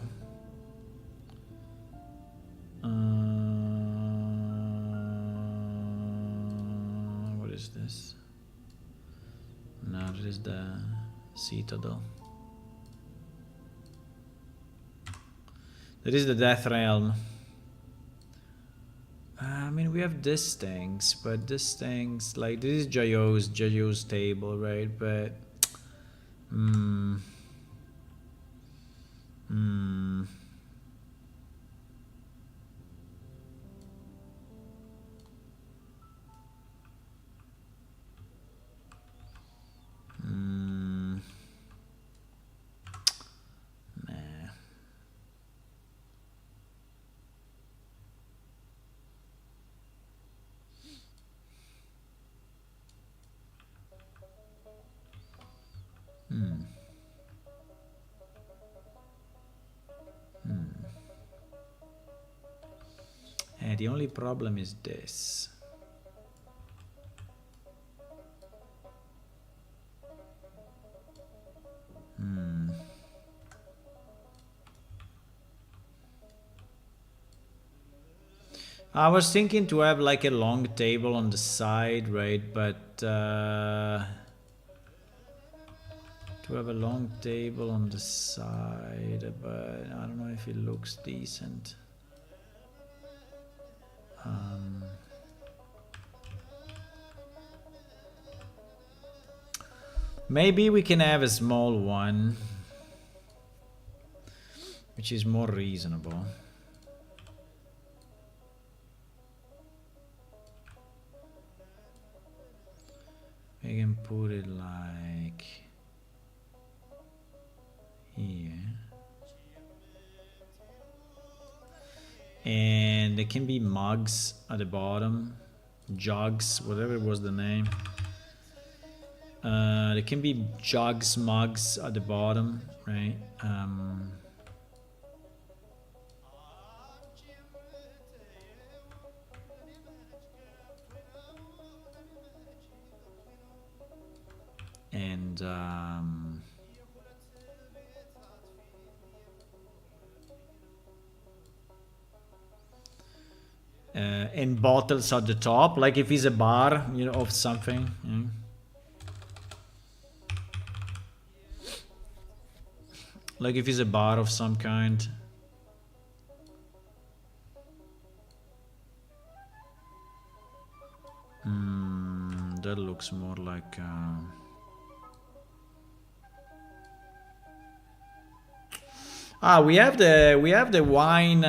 What is this? No, this is the Citadel. There is the Death Realm. I mean, we have these things, but these things, like, this is Jayo's table, right? But, nah. And the only problem is this. I was thinking to have like a long table on the side, right? But to have a long table on the side, but I don't know if it looks decent. Maybe we can have a small one, which is more reasonable. We can put it like here. And there can be mugs at the bottom, jugs, whatever was the name. There can be jugs, mugs at the bottom, right? And bottles at the top, like if it's a bar, you know, of something. Yeah. Like if it's a bar of some kind. That looks more like we have the wine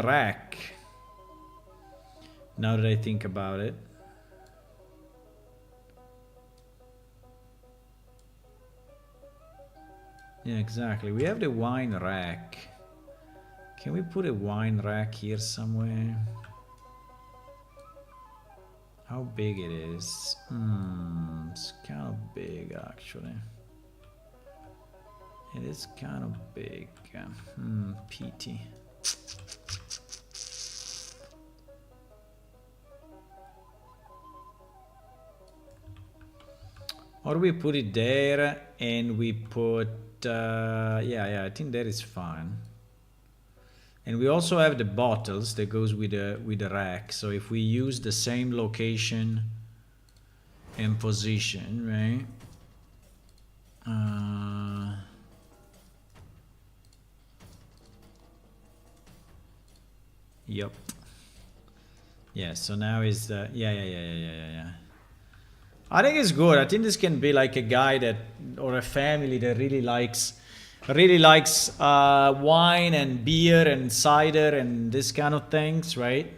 rack. Now that I think about it. Yeah, exactly. We have the wine rack. Can we put a wine rack here somewhere? How big it is? It's kind of big actually. It is kind of big. PT. Or we put it there and we put yeah, I think that is fine. And we also have the bottles that goes with the rack. So if we use the same location and position, right? Yep. Yeah, so now is the yeah. I think it's good. I think this can be like a guy that or a family that really likes wine and beer and cider and this kind of things, right?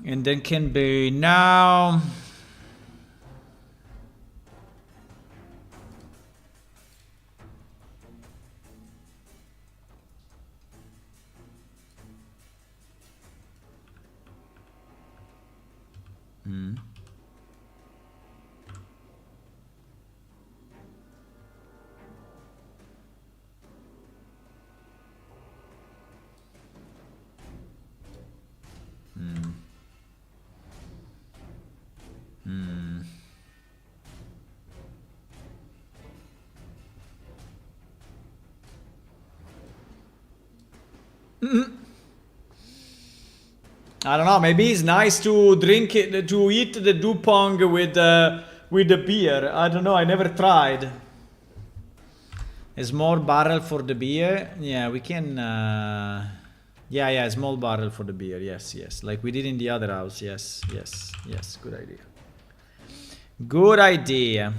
And then can be now. I don't know. Maybe it's nice to drink it, to eat the dupong with the beer. I don't know. I never tried. A small barrel for the beer. Yeah, we can. Yeah. Small barrel for the beer. Yes. Like we did in the other house. Yes. Good idea. Good idea.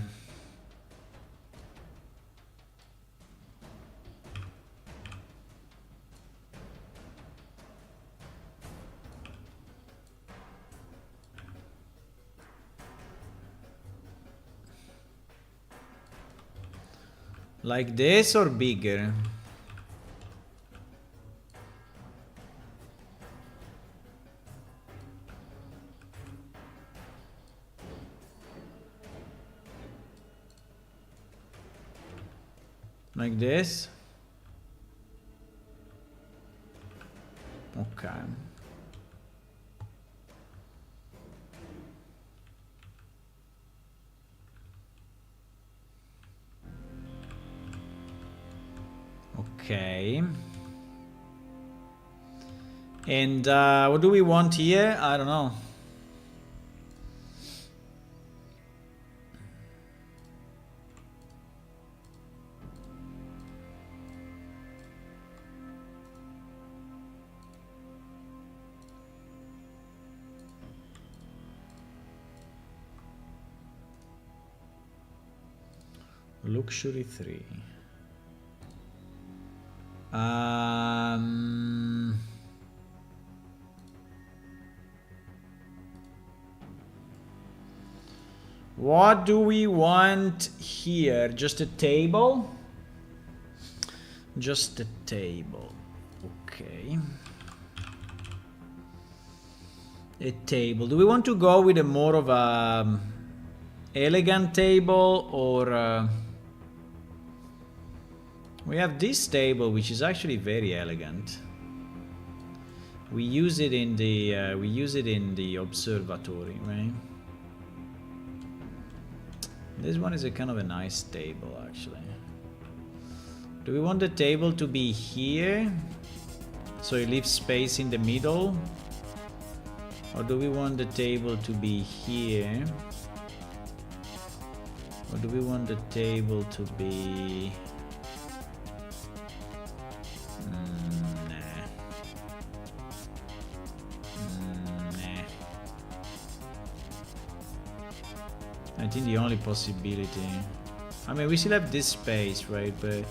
Like this or bigger? Like this? Okay. Okay. And what do we want here? I don't know. Luxury 3. What do we want here? Just a table? Just a table. Okay. A table. Do we want to go with a more of a elegant table or we have this table which is actually very elegant. We use it in the observatory, right? This one is a kind of a nice table actually. Do we want the table to be here so it leaves space in the middle? Or do we want the table to be here? Or do we want the table to be... I think the only possibility... I mean, we still have this space, right? But...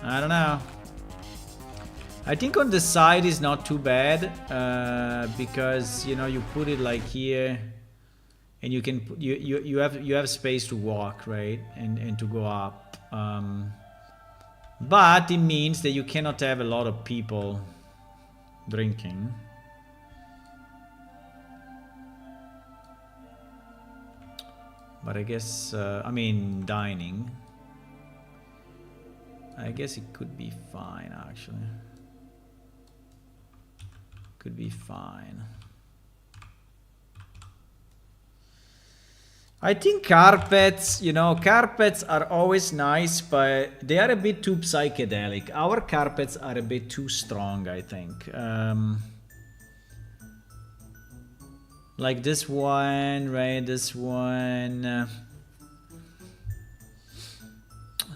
I don't know. I think on the side is not too bad because, you know, you put it like here and you can put, you have space to walk, right? And to go up. But it means that you cannot have a lot of people drinking. But I guess, I mean, dining. I guess it could be fine, actually. Could be fine. I think carpets, you know, carpets are always nice, but they are a bit too psychedelic. Our carpets are a bit too strong, I think. Like this one, right? This one.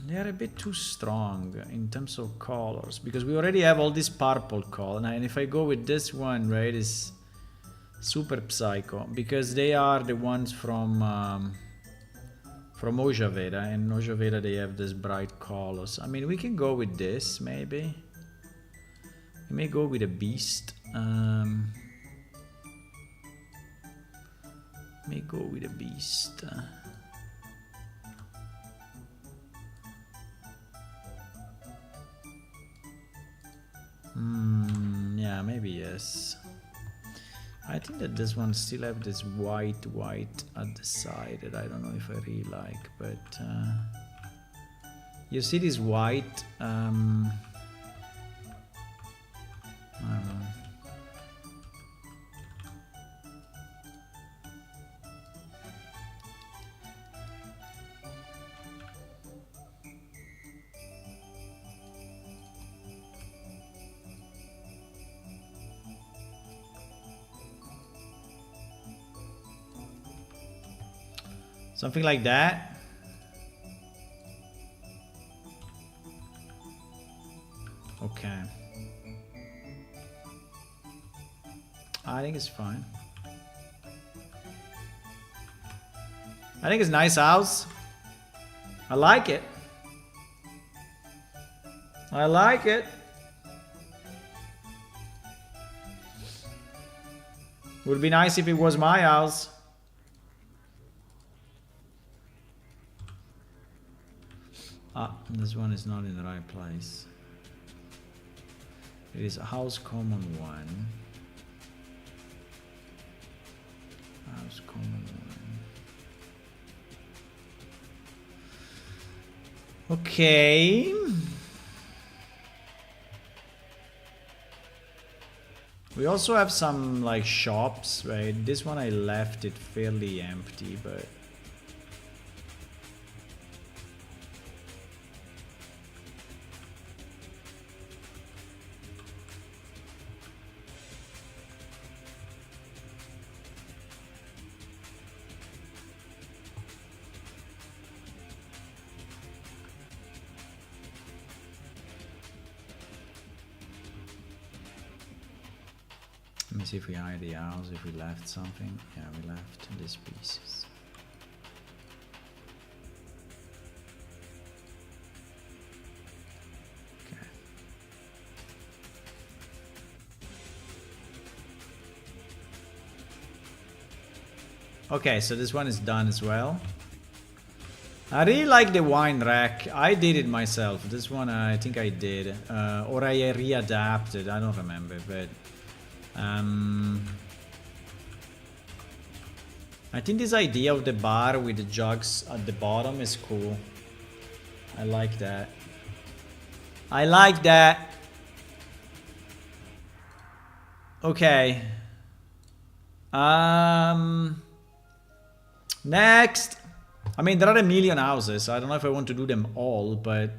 They are a bit too strong in terms of colors because we already have all this purple color. And if I go with this one, right, is super psycho because they are the ones from Ojaveda, and Ojaveda they have this bright colors. I mean, we can go with this maybe. We may go with a beast. May go with a beast. Yeah, maybe yes. I think that this one still have this white at the side that I don't know if I really like, but you see this white. I don't know. Something like that. Okay. I think it's fine. I think it's a nice house. I like it. I like it. Would be nice if it was my house. Ah, this one is not in the right place. It is a house common one. House common one. Okay. We also have some like shops, right? This one I left it fairly empty, but let me see if we hide the house, if we left something. Yeah, we left these pieces. Okay. Okay, so this one is done as well. I really like the wine rack. I did it myself. This one I think I did. Or I readapted. I don't remember, but I think this idea of the bar with the jugs at the bottom is cool. I like that. I like that. Okay. Next. I mean, there are a million houses. I don't know if I want to do them all, but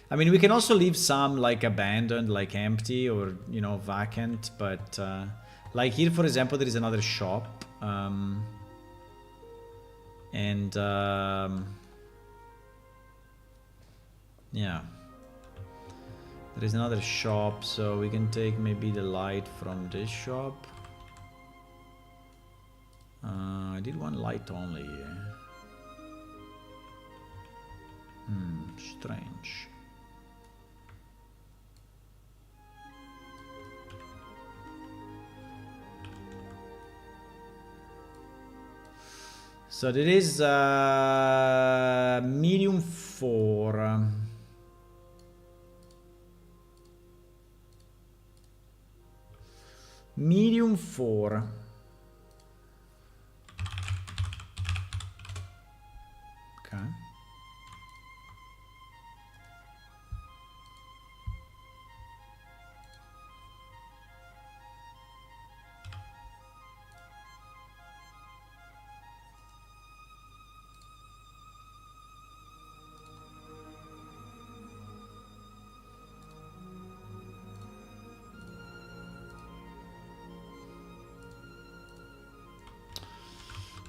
I mean, we can also leave some like abandoned, like empty or, you know, vacant. But like here, for example, there is another shop. Yeah. There is another shop, so we can take maybe the light from this shop. I did one light only here. Strange. So there is medium 4. Medium 4. Okay.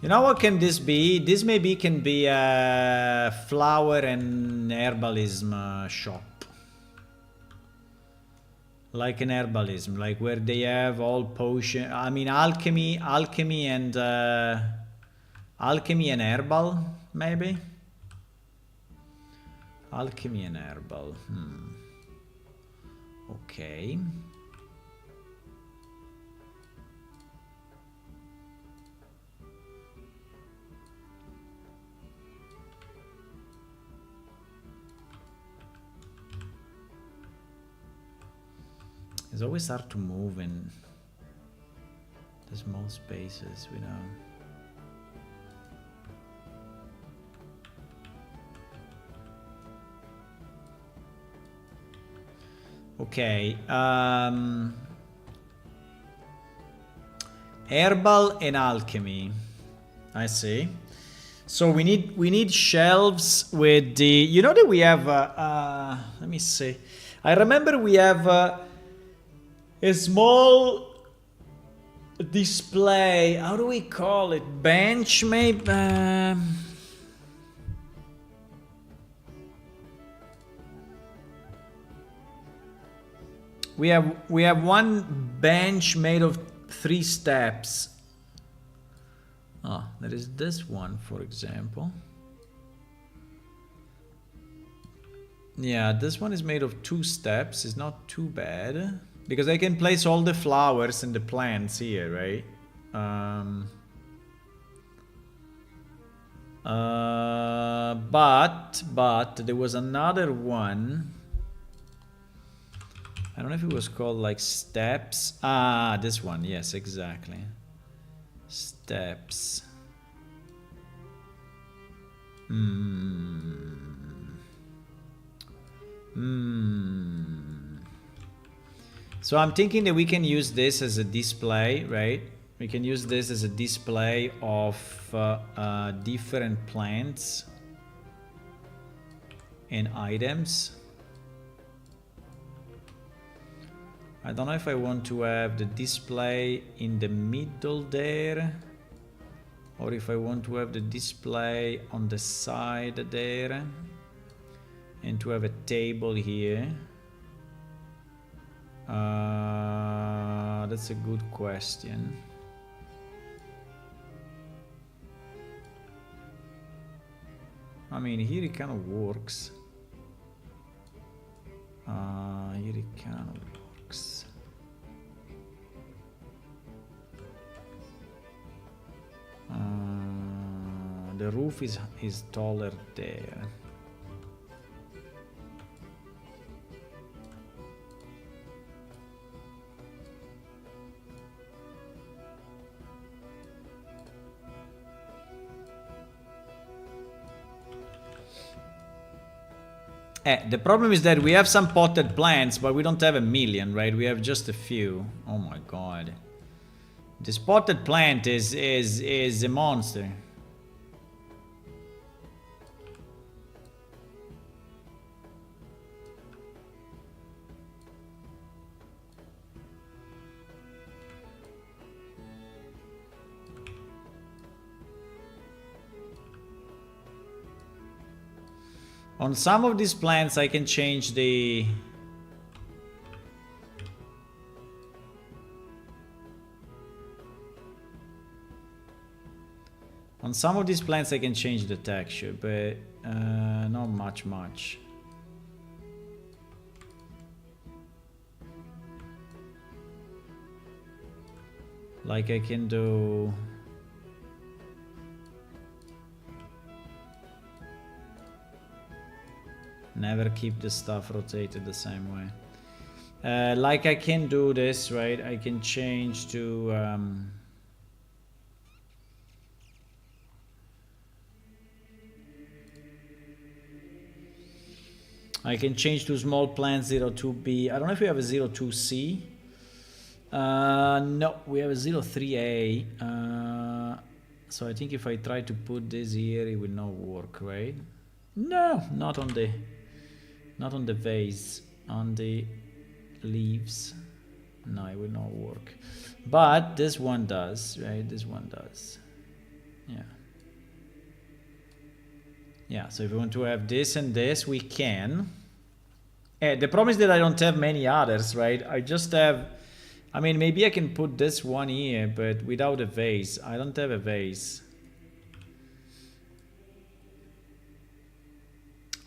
You know what can this be? This maybe can be a flower and herbalism shop. Like an herbalism, like where they have all potion. I mean, alchemy and herbal, maybe. Alchemy and herbal. Okay. It's always hard to move in the small spaces without. Okay. Herbal and alchemy. I see. So we need shelves with the. You know that we have. Let me see. I remember we have a small display. How do we call it? Bench, maybe. We have one bench made of 3 steps. Oh, there is this one, for example. Yeah, this one is made of 2 steps. It's not too bad. Because I can place all the flowers and the plants here, right? But there was another one. I don't know if it was called like steps. Ah, this one. Yes, exactly. Steps. So I'm thinking that we can use this as a display, right? We can use this as a display of different plants and items. I don't know if I want to have the display in the middle there, or if I want to have the display on the side there, and to have a table here. That's a good question. I mean, here it kind of works. Here it kind of works. The roof is taller there. The problem is that we have some potted plants, but we don't have a million, right? We have just a few. Oh my god. This potted plant is a monster. On some of these plants I can change the... On some of these plants I can change the texture, but not much. Like I can do... Never keep the stuff rotated the same way. Like I can do this, right? I can change to... I can change to small plant 02B. I don't know if we have a 02C. No, we have a 03A. So I think if I try to put this here, it will not work, right? No, not on the vase, on the leaves. No, it will not work. But this one does, right? This one does. Yeah. Yeah, so if we want to have this and this, we can. The problem is that I don't have many others, right? I just have... I mean, maybe I can put this one here, but without a vase. I don't have a vase.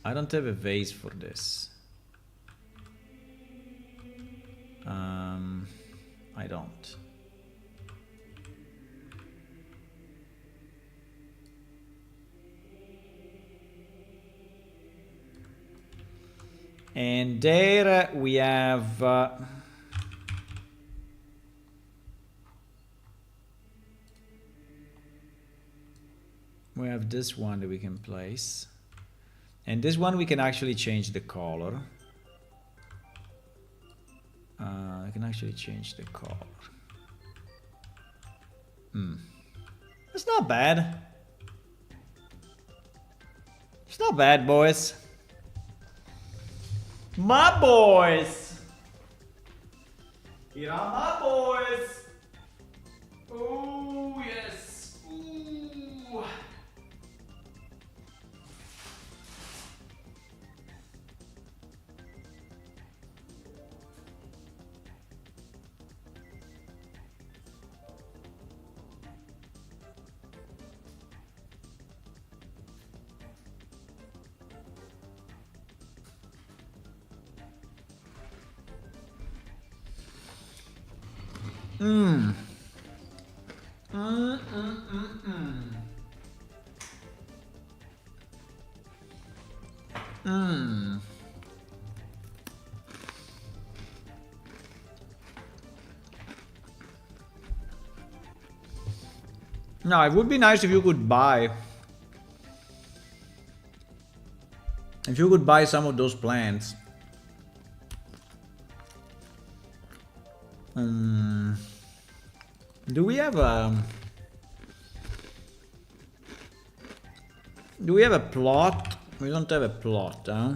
I don't have a vase for this. I don't. And there we have this one that we can place, and this one we can actually change the color. I can actually change the color. It's not bad. It's not bad, boys. My boys. Here are my boys. Oh yes. Ooh. No, it would be nice if you could buy. If you could buy some of those plants. Do we have a... Do we have a plot? We don't have a plot, huh?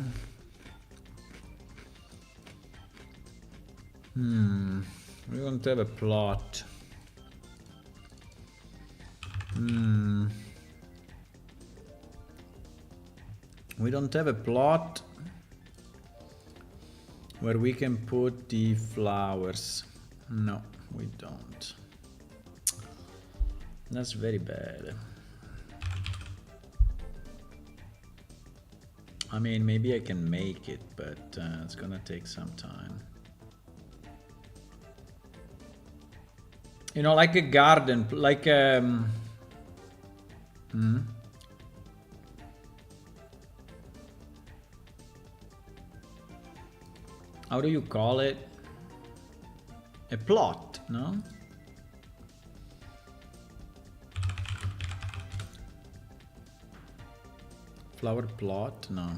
We don't have a plot. We don't have a plot where we can put the flowers. No, we don't. That's very bad. I mean, maybe I can make it, but it's gonna take some time. You know, like a garden, like how do you call it? A plot, no? Flower plot? No.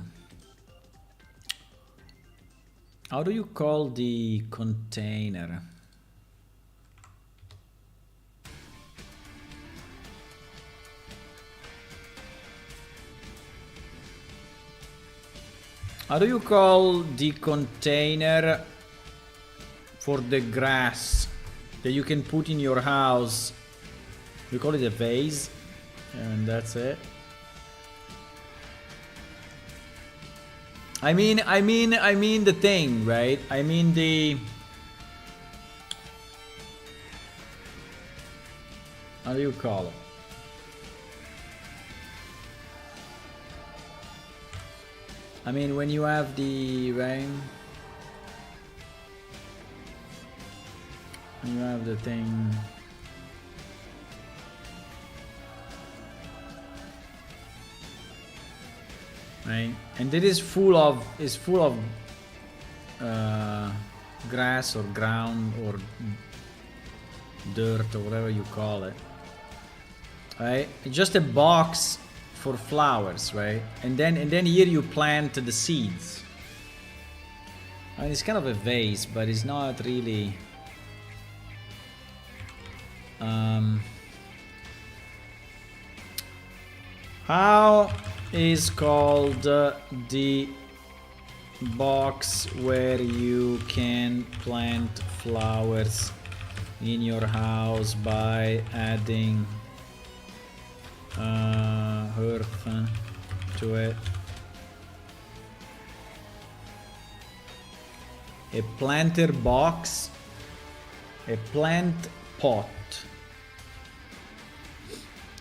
How do you call the container? How do you call the container for the grass that you can put in your house? We call it a vase, and that's it. I mean the thing, right? I mean the... How do you call it? I mean, when you have the rain, when you have the thing, right? And it is full of grass or ground or dirt or whatever you call it, right? It's just a box for flowers, right? And then here you plant the seeds. I mean, it's kind of a vase, but it's not really. How is called the box where you can plant flowers in your house by adding earth to it. A planter box, a plant pot,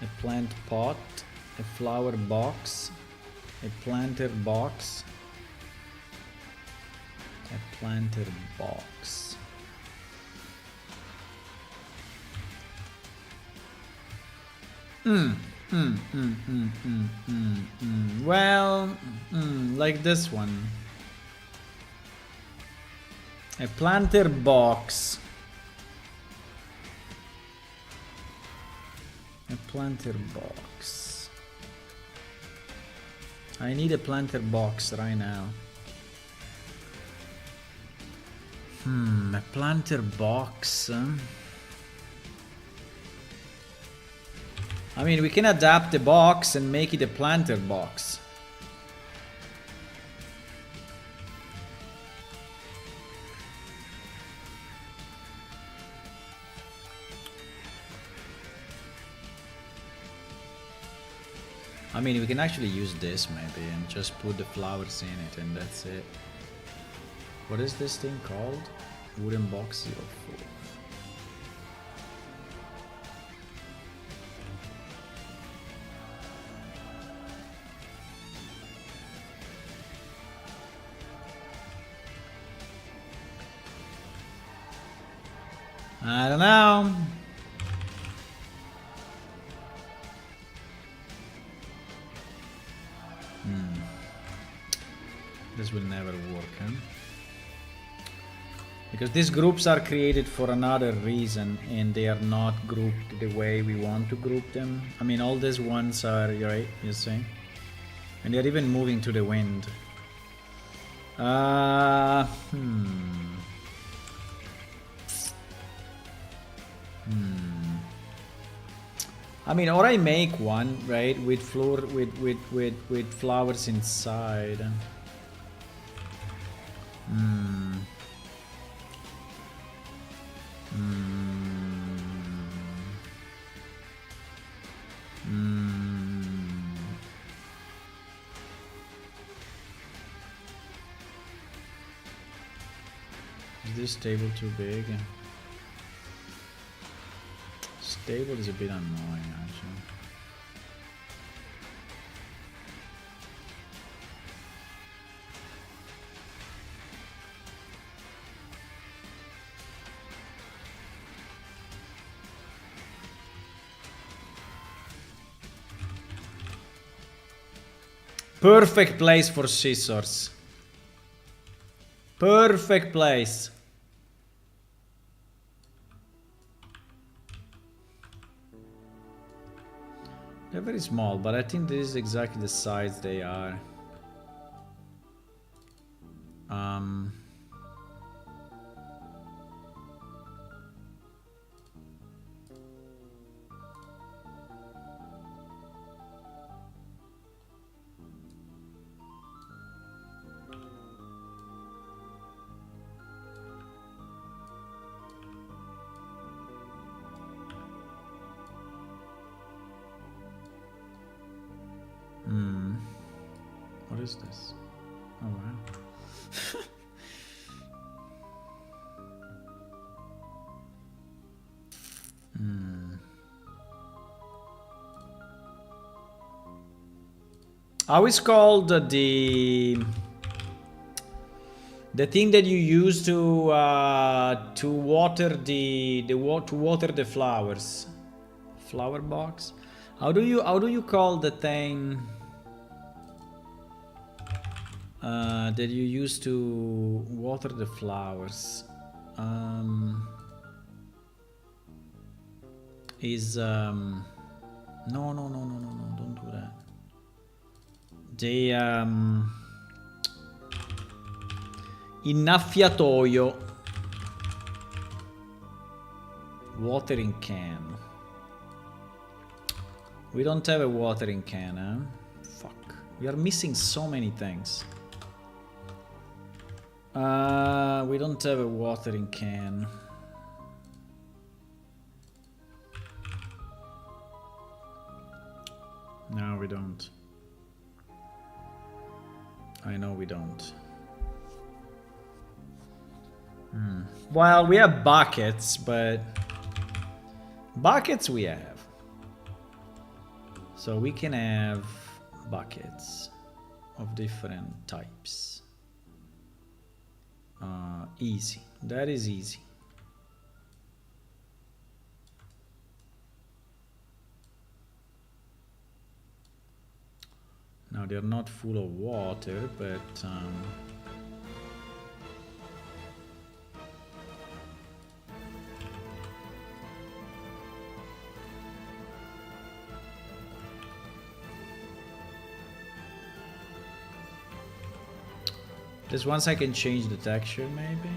a plant pot, a flower box, a planter box, a planter box. Well, like this one. A planter box. A planter box. I need a planter box right now. A planter box. I mean, we can adapt the box and make it a planter box. I mean, we can actually use this maybe and just put the flowers in it and that's it. What is this thing called? Wooden box 04. I don't know. This will never work, huh? Because these groups are created for another reason and they are not grouped the way we want to group them. I mean, all these ones are, right, you see? And they're even moving to the wind. I mean, or I make one, right, with floor, with flowers inside. Is this table too big? This table is a bit annoying, actually. Perfect place for scissors. Perfect place. They're very small, but I think this is exactly the size they are. What is this? Oh wow. How is called the thing that you use to water to water the flowers? Flower box? How do you call the thing that you use to water the flowers? No, don't do that. The innaffiatoio. Watering can. We don't have a watering can, huh? Fuck. We are missing so many things. We don't have a watering can. No, we don't. I know we don't. Well, we have buckets, but buckets we have. So we can have buckets of different types. Easy. That is easy. Now they're not full of water, but just once I can change the texture, maybe.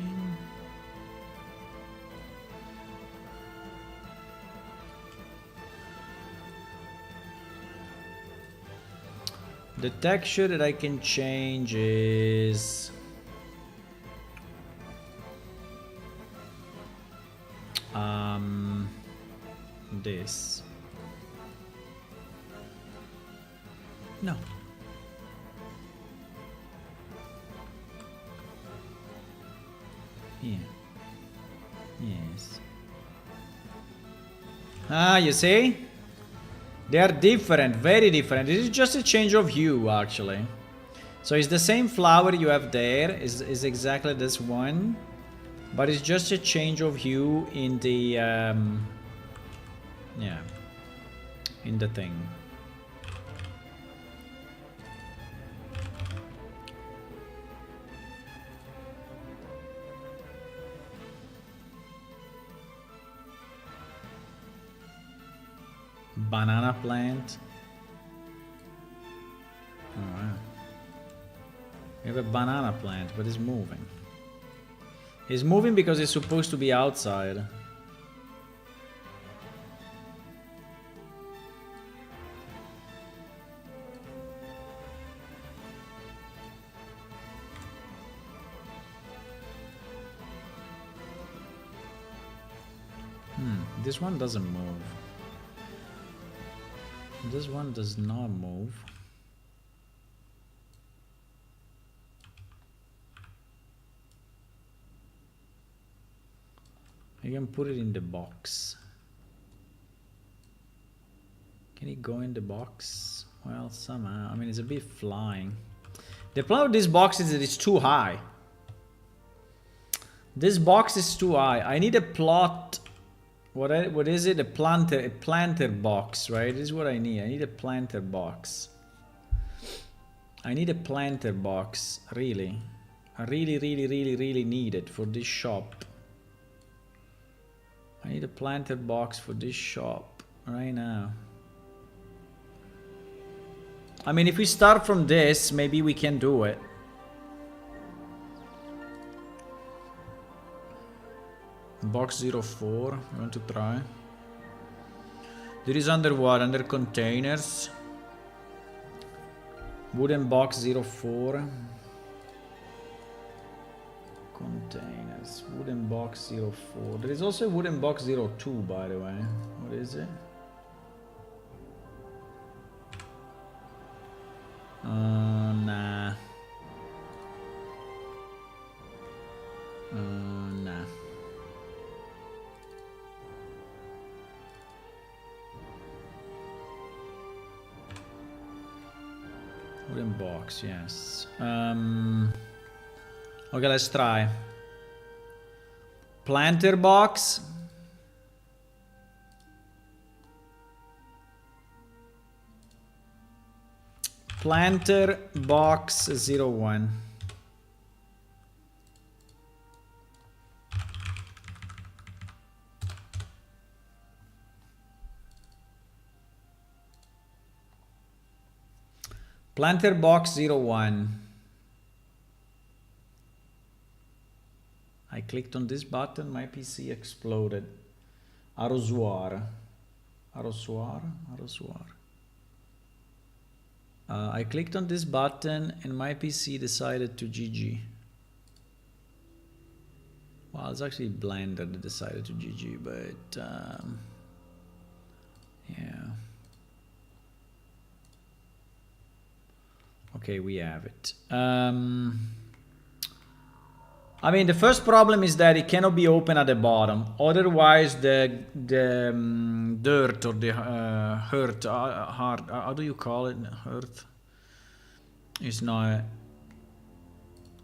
The texture that I can change is this. No. Yeah. Yes. Ah, you see? They are different, very different. This is just a change of hue, actually. So it's the same flower you have there, is exactly this one. But it's just a change of hue in the, yeah, in the thing. Banana plant. Oh, wow. We have a banana plant, but it's moving. It's moving because it's supposed to be outside. This one doesn't move. This one does not move. You can put it in the box. Can it go in the box? Well, somehow. I mean, it's a bit flying. The problem with this box is that it's too high. This box is too high. I need a plot. What is it? A planter box, right? This is what I need. I need a planter box. I need a planter box, really. I really need it for this shop. I need a planter box for this shop right now. I mean, if we start from this, maybe we can do it. Box 04, I want to try. There is under what? Under containers. Wooden box 04. Containers. Wooden box 04. There is also a wooden box 02, by the way. What is it? Nah. Nah. Wooden box, yes. Okay, let's try. Planter box. Planter box 01. Planter box 01. I clicked on this button, my PC exploded. Arrosoir. Arrosoir? Arrosoir. I clicked on this button and my PC decided to GG. Well, it's actually Blender that decided to GG, but yeah. Okay, we have it. I mean, the first problem is that it cannot be open at the bottom. Otherwise, the dirt or the earth, hard, how do you call it? Earth is not.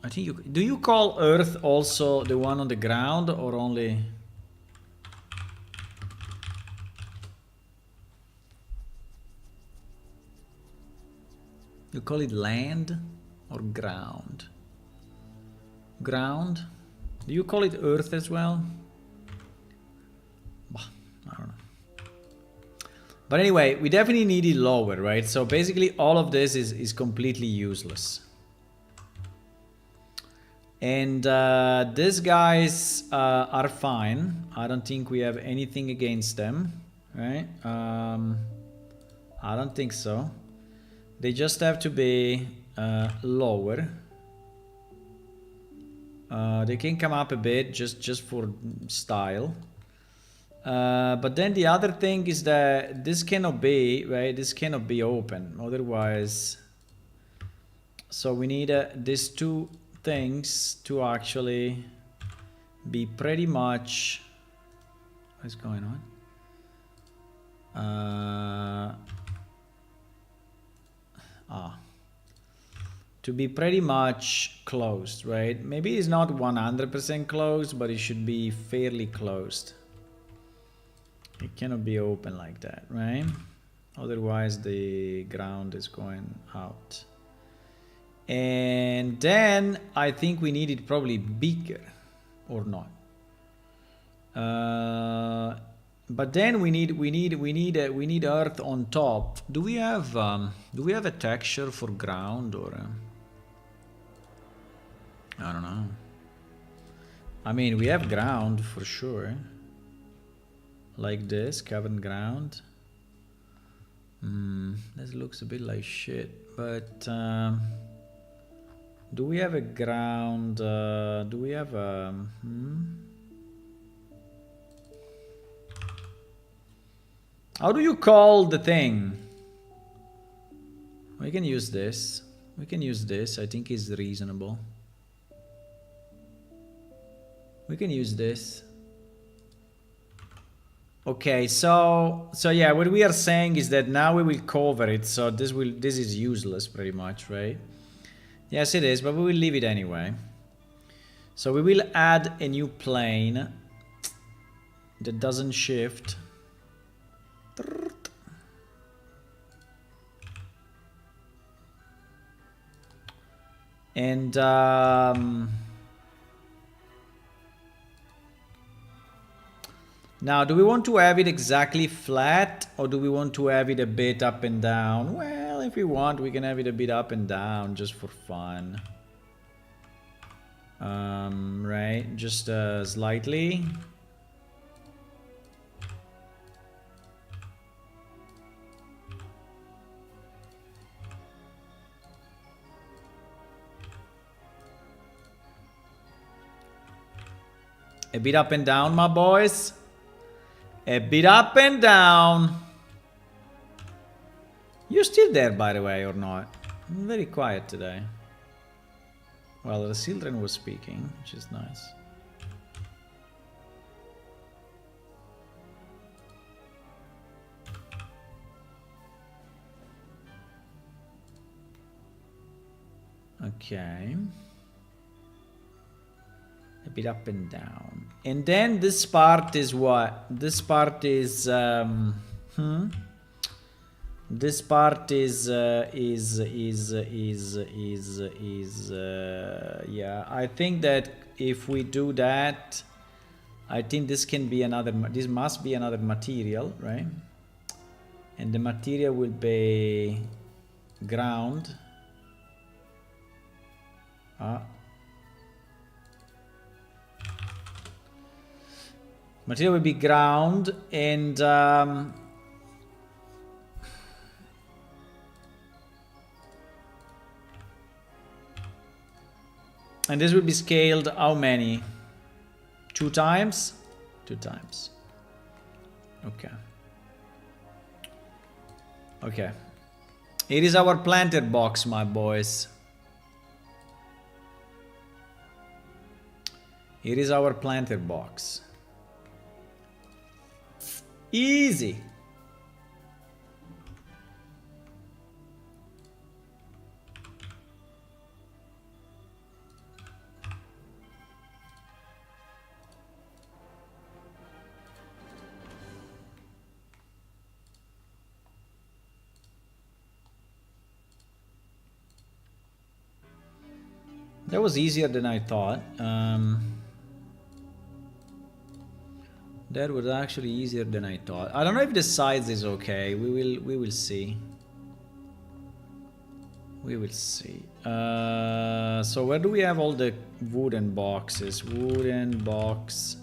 I think you do. You call earth also the one on the ground, or only? You call it land or ground? Ground? Do you call it earth as well? Bah, I don't know. But anyway, we definitely need it lower, right? So basically all of this is completely useless. And these guys are fine. I don't think we have anything against them, right? I don't think so. They just have to be lower. They can come up a bit just for style. But then the other thing is that this cannot be, right? This cannot be open. Otherwise, so we need these two things to actually be pretty much. What's going on? To be pretty much closed, right? Maybe it's not 100% closed, but it should be fairly closed. It cannot be open like that, right? Otherwise the ground is going out. And then I think we need it probably bigger, or not. But then we need earth on top. Do we have a texture for ground, or I don't know. I mean, we have ground for sure. Like this, covered ground. This looks a bit like shit, but do we have a ground? Do we have a? How do you call the thing? We can use this. We can use this. I think is reasonable. We can use this. Okay, so yeah, what we are saying is that now we will cover it, so this is useless pretty much, right? Yes, it is, but we will leave it anyway. So we will add a new plane that doesn't shift. And now, do we want to have it exactly flat, or do we want to have it a bit up and down? Well, if we want, we can have it a bit up and down just for fun. Right, just slightly. A bit up and down, my boys. A bit up and down. You're still there, by the way, or not? I'm very quiet today. Well, the children was speaking, which is nice. Okay. A bit up and down. And then this part is what? This part is this part is yeah, I think that if we do that, I think this can be another, this must be another material, right? And the material will be ground. Material will be ground, and this will be scaled how many? 2 times? 2 times. Okay. Okay. Here is our planter box, my boys. Here is our planter box. Easy. That was easier than I thought. That was actually easier than I thought. I don't know if the size is okay. We will see. We will see. So where do we have all the wooden boxes? Wooden box.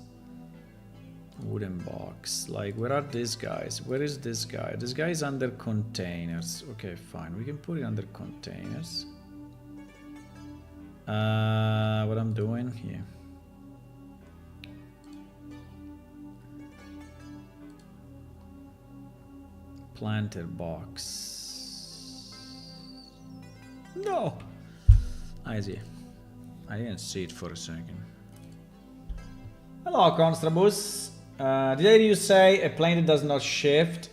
Wooden box. Like, where are these guys? Where is this guy? This guy is under containers. Okay, fine. We can put it under containers. What I'm doing here. Planter box. No. I see. I didn't see it for a second. Hello, Constrabus. Did I hear you say a plane that does not shift?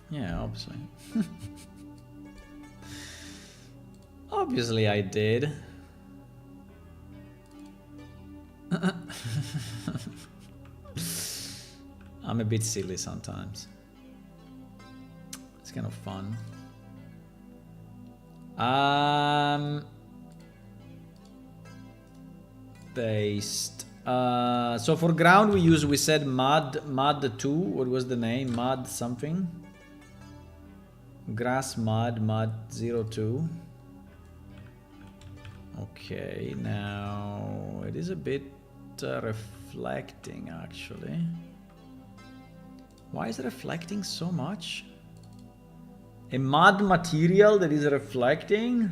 Yeah, obviously. Obviously I did. I'm a bit silly sometimes. It's kind of fun. Paste. So for ground we said mud 2. What was the name? Mud something. Grass mud 02. Okay, now it is a bit reflecting actually. Why is it reflecting so much? A mud material that is reflecting?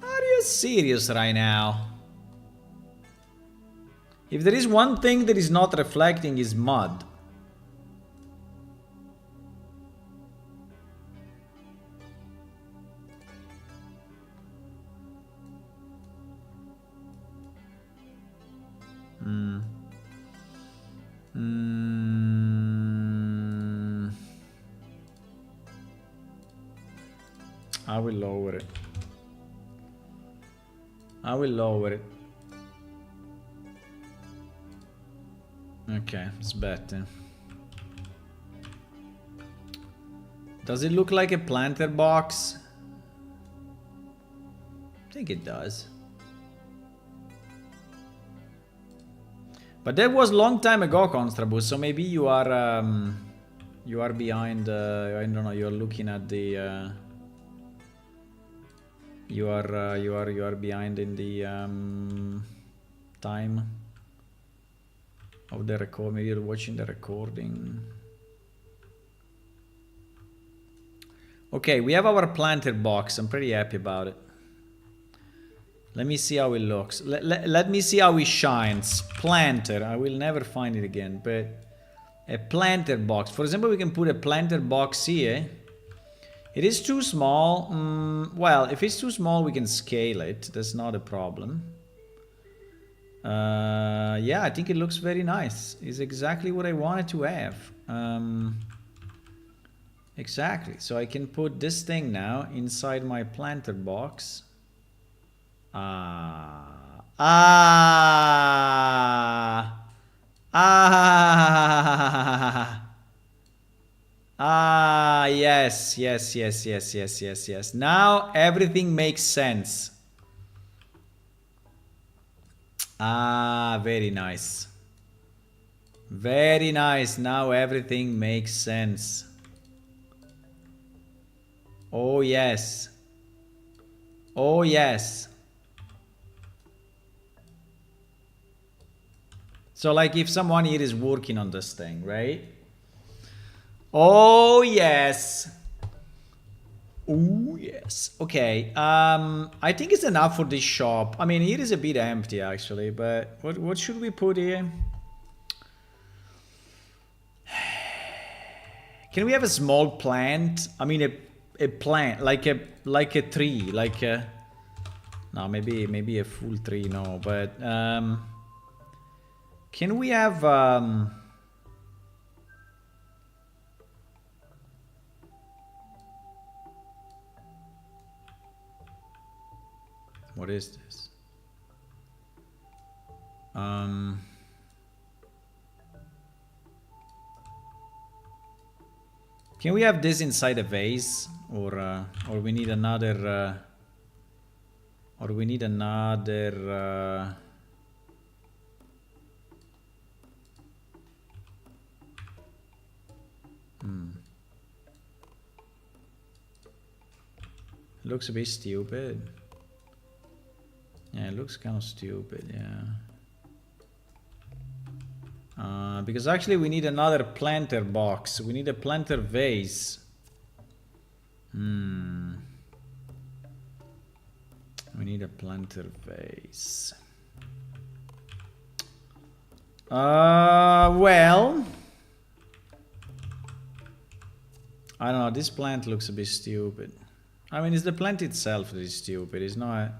Are you serious right now? If there is one thing that is not reflecting, is mud. I will lower it. I will lower it. Okay, it's better. Does it look like a planter box? I think it does. But that was a long time ago, Constrabus, so maybe you are behind, I don't know, you're looking at the... You are behind in the time of the record. Maybe you're watching the recording. Okay, we have our planter box. I'm pretty happy about it. Let me see how it looks. Let me see how it shines. Planter. I will never find it again, but a planter box. For example, we can put a planter box here. It is too small. Well, if it's too small, we can scale it. That's not a problem. Yeah, I think it looks very nice. It's exactly what I wanted to have. Exactly. So I can put this thing now inside my planter box. Yes. Now everything makes sense. Very nice. Very nice. Now everything makes sense. Oh, yes. Oh, yes. So, like, if someone here is working on this thing, right? Oh, yes. Oh, yes. Okay. I think it's enough for this shop. I mean, here is a bit empty, actually. But what should we put here? Can we have a small plant? I mean, a plant, like a tree, like a, no, maybe a full tree, no, but can we have what is this? Can we have this inside a vase, or we need another, looks a bit stupid. Yeah, it looks kind of stupid, yeah. Because actually we need another planter box. We need a planter vase. We need a planter vase. Well, I don't know. This plant looks a bit stupid. I mean, it's the plant itself that is stupid. It's not.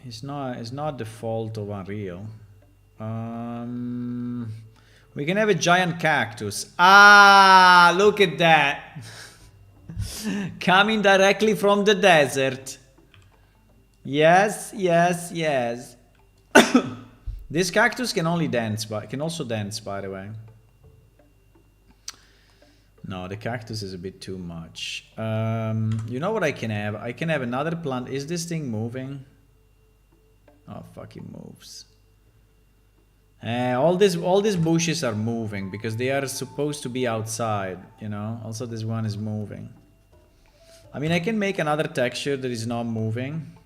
It's not the fault of Unreal. We can have a giant cactus. Ah, look at that. Coming directly from the desert. Yes, yes, yes. This cactus can only dance, but can also dance, by the way. No, the cactus is a bit too much. You know what I can have? I can have another plant. Is this thing moving? Oh, fuck, it moves. All these bushes are moving because they are supposed to be outside, you know. Also, this one is moving. I mean, I can make another texture that is not moving.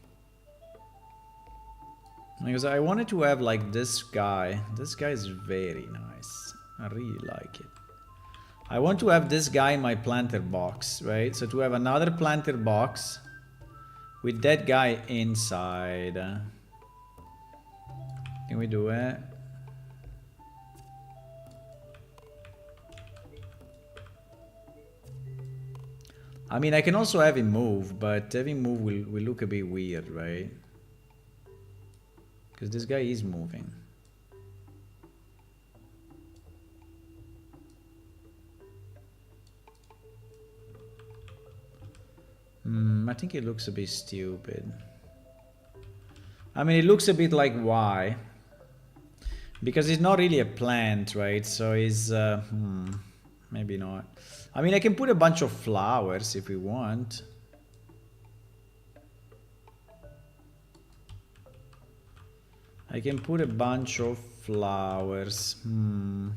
Because I wanted to have like this guy. This guy is very nice. I really like it. I want to have this guy in my planter box, right? So to have another planter box with that guy inside. Can we do it? I mean, I can also have him move, but having move will look a bit weird, right? Because this guy is moving. I think it looks a bit stupid. I mean, it looks a bit like why? Because it's not really a plant, right? So it's maybe not. I mean, I can put a bunch of flowers if we want. I can put a bunch of flowers. I mean,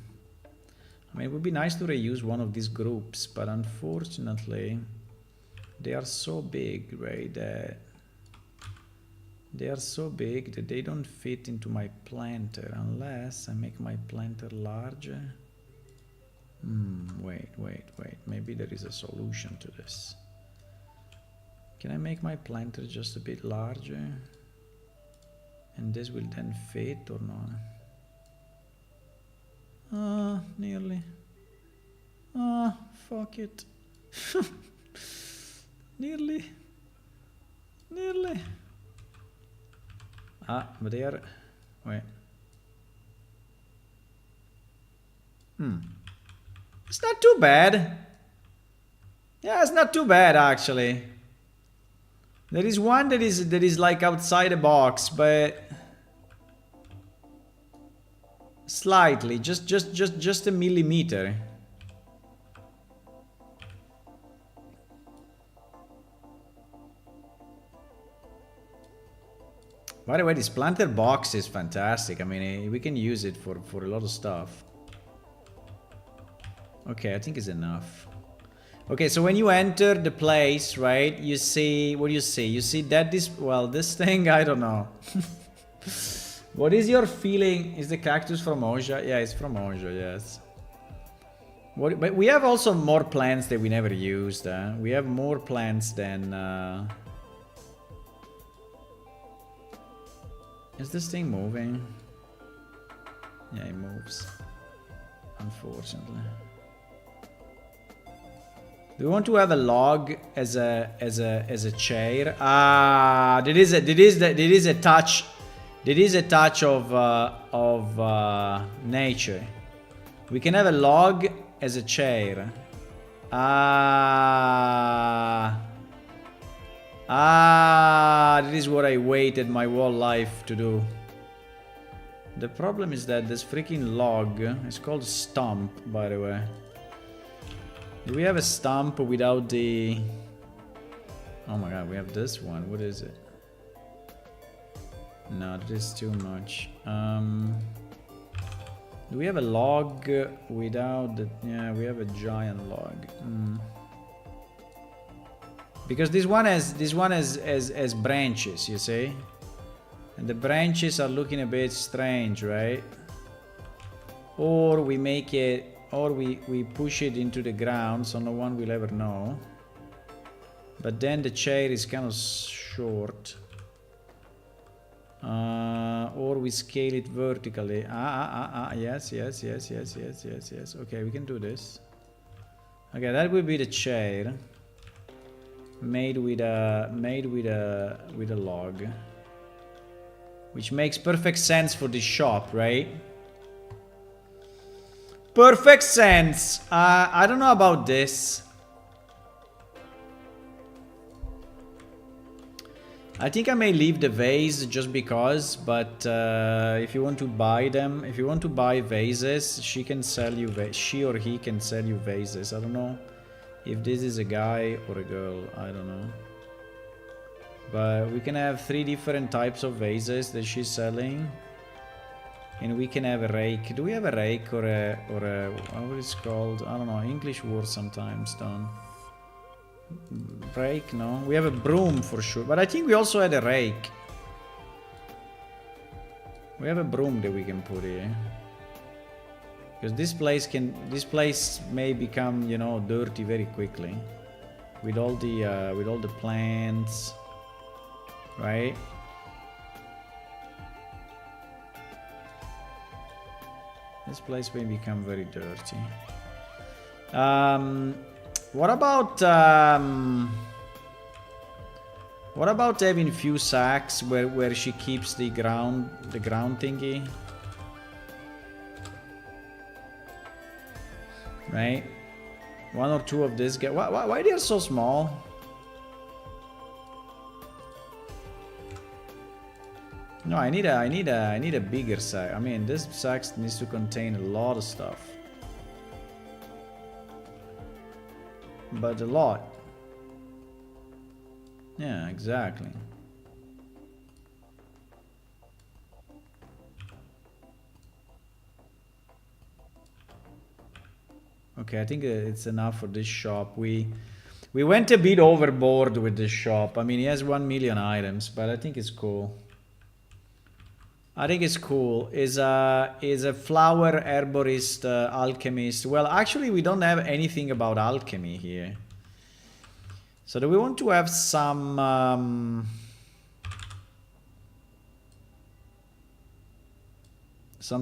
it would be nice to reuse one of these groups, but unfortunately, they are so big, right? They are so big that they don't fit into my planter unless I make my planter larger. Wait. Maybe there is a solution to this. Can I make my planter just a bit larger? And this will then fit or not? Nearly. Fuck it. Nearly. But they are... Wait. It's not too bad. Yeah, it's not too bad, actually. There is one that is like outside the box, but... Slightly, just a millimeter. By the way, this planter box is fantastic. I mean, we can use it for a lot of stuff. Okay, I think it's enough. Okay, so when you enter the place, right, you see, what do you see? You see that this thing, I don't know. What is your feeling? Is the cactus from Oja? Yeah, it's from Oja, yes. But we have also more plants that we never used. We have more plants than... Is this thing moving? Yeah, it moves. Unfortunately. Do we want to have a log as a chair? Ah, there is a touch of nature. We can have a log as a chair. That is what I waited my whole life to do. The problem is that this freaking log is called stump, by the way. Do we have a stump without the... Oh my god, we have this one. What is it? No, that is too much. Do we have a log without the... Yeah, we have a giant log. Because this one has branches, you see? And the branches are looking a bit strange, right? Or we make it... Or we push it into the ground so no one will ever know. But then the chair is kind of short. Or we scale it vertically. Yes. Okay, we can do this. Okay, that will be the chair. Made with a log. Which makes perfect sense for this shop, right? Perfect sense. I don't know about this. I think I may leave the vase just because, but if you want to buy them, if you want to buy vases, she can sell you, she or he can sell you vases. I don't know if this is a guy or a girl, I don't know. But we can have 3 different types of vases that she's selling. And we can have a rake. Do we have a rake or a what is it called? I don't know. English words sometimes don't. Rake, no. We have a broom for sure. But I think we also had a rake. We have a broom that we can put here. Because this place may become, you know, dirty very quickly. With all the plants. Right? This place may become very dirty. What about having few sacks where she keeps the ground thingy? Right? 1 or 2 of this guy. Why they are so small? No, I need a bigger sack. I mean, this sack needs to contain a lot of stuff. But a lot. Yeah, exactly. Okay, I think it's enough for this shop. We went a bit overboard with this shop. I mean, he has 1 million items, but I think it's cool. I think it's cool. Is a flower herborist, alchemist. Well, actually, we don't have anything about alchemy here. So do we want to have some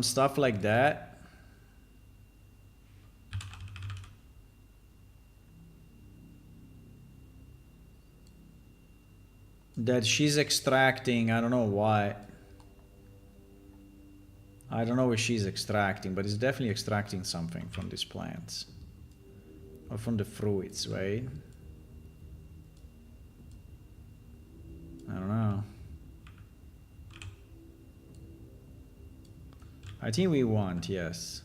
stuff like that? That she's extracting, I don't know why. I don't know what she's extracting, but it's definitely extracting something from these plants. Or from the fruits, right? I don't know. I think we want, yes.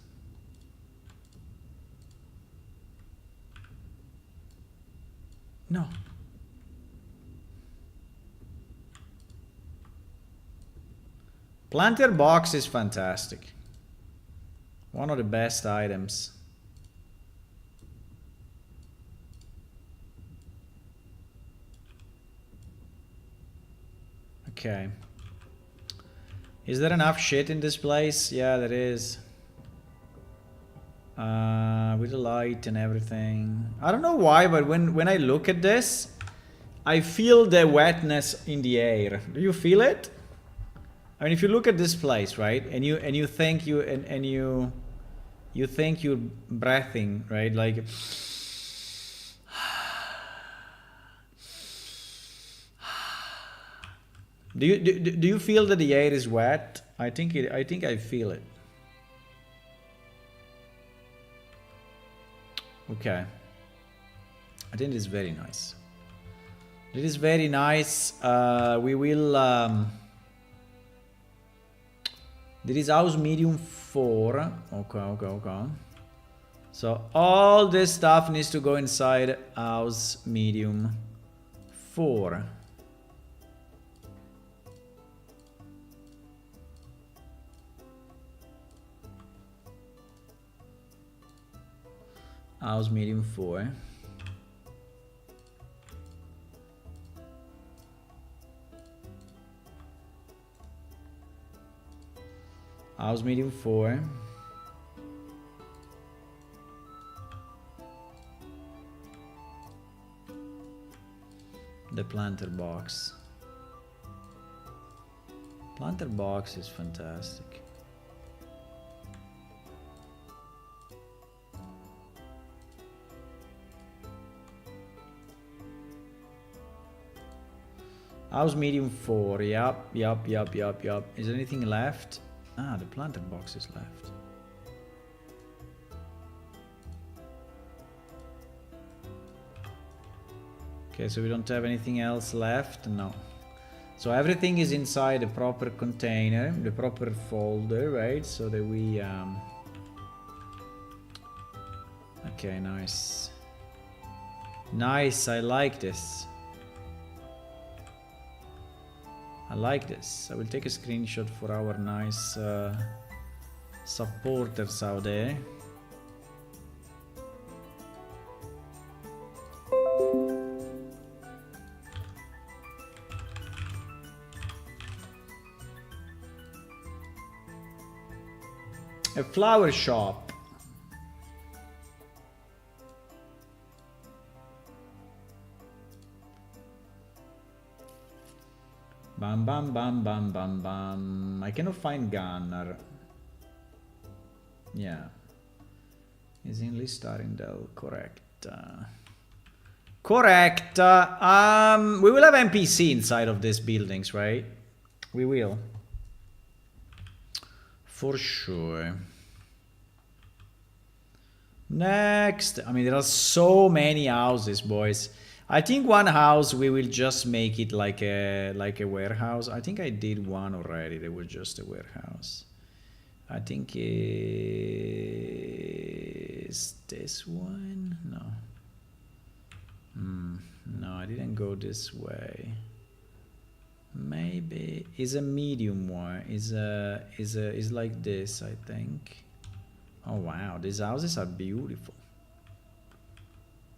No. Planter box is fantastic. One of the best items. Okay. Is there enough shit in this place? Yeah, there is. With the light and everything. I don't know why, but when I look at this, I feel the wetness in the air. Do you feel it? I mean, if you look at this place, right, and you think you think you're breathing, right, like Do you feel that the air is wet? I think I feel it. Okay. I think it's very nice. It is very nice. We will. There is house medium 4. Okay. So all this stuff needs to go inside house medium 4. House medium 4. House medium 4. The planter box. Planter box is fantastic. House medium 4. Yup. Is there anything left? Ah, the planter box is left. Okay, so we don't have anything else left? No. So everything is inside the proper container, the proper folder, right? So that we... Okay, nice. Nice, I like this. I like this. I will take a screenshot for our nice supporters out there. A flower shop. Bam bam bam bam bam bam. I cannot find Gunnar. Yeah. Is in list Arindel, correct. Correct. We will have NPC inside of these buildings, right? We will. For sure. Next. I mean, there are so many houses, boys. I think one house we will just make it like a warehouse. I think I did one already. They were just a warehouse. I think is this one? No. No, I didn't go this way. Maybe is a medium one. Is like this, I think. Oh wow, these houses are beautiful.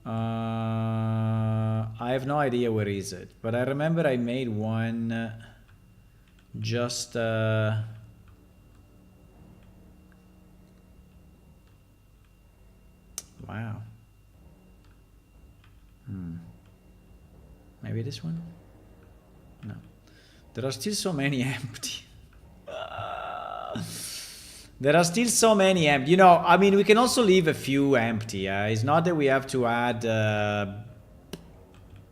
I have no idea where is it, but I remember I made one just wow. Maybe this one? No. There are still so many empty. There are still so many empty. You know, I mean, we can also leave a few empty. It's not that we have to add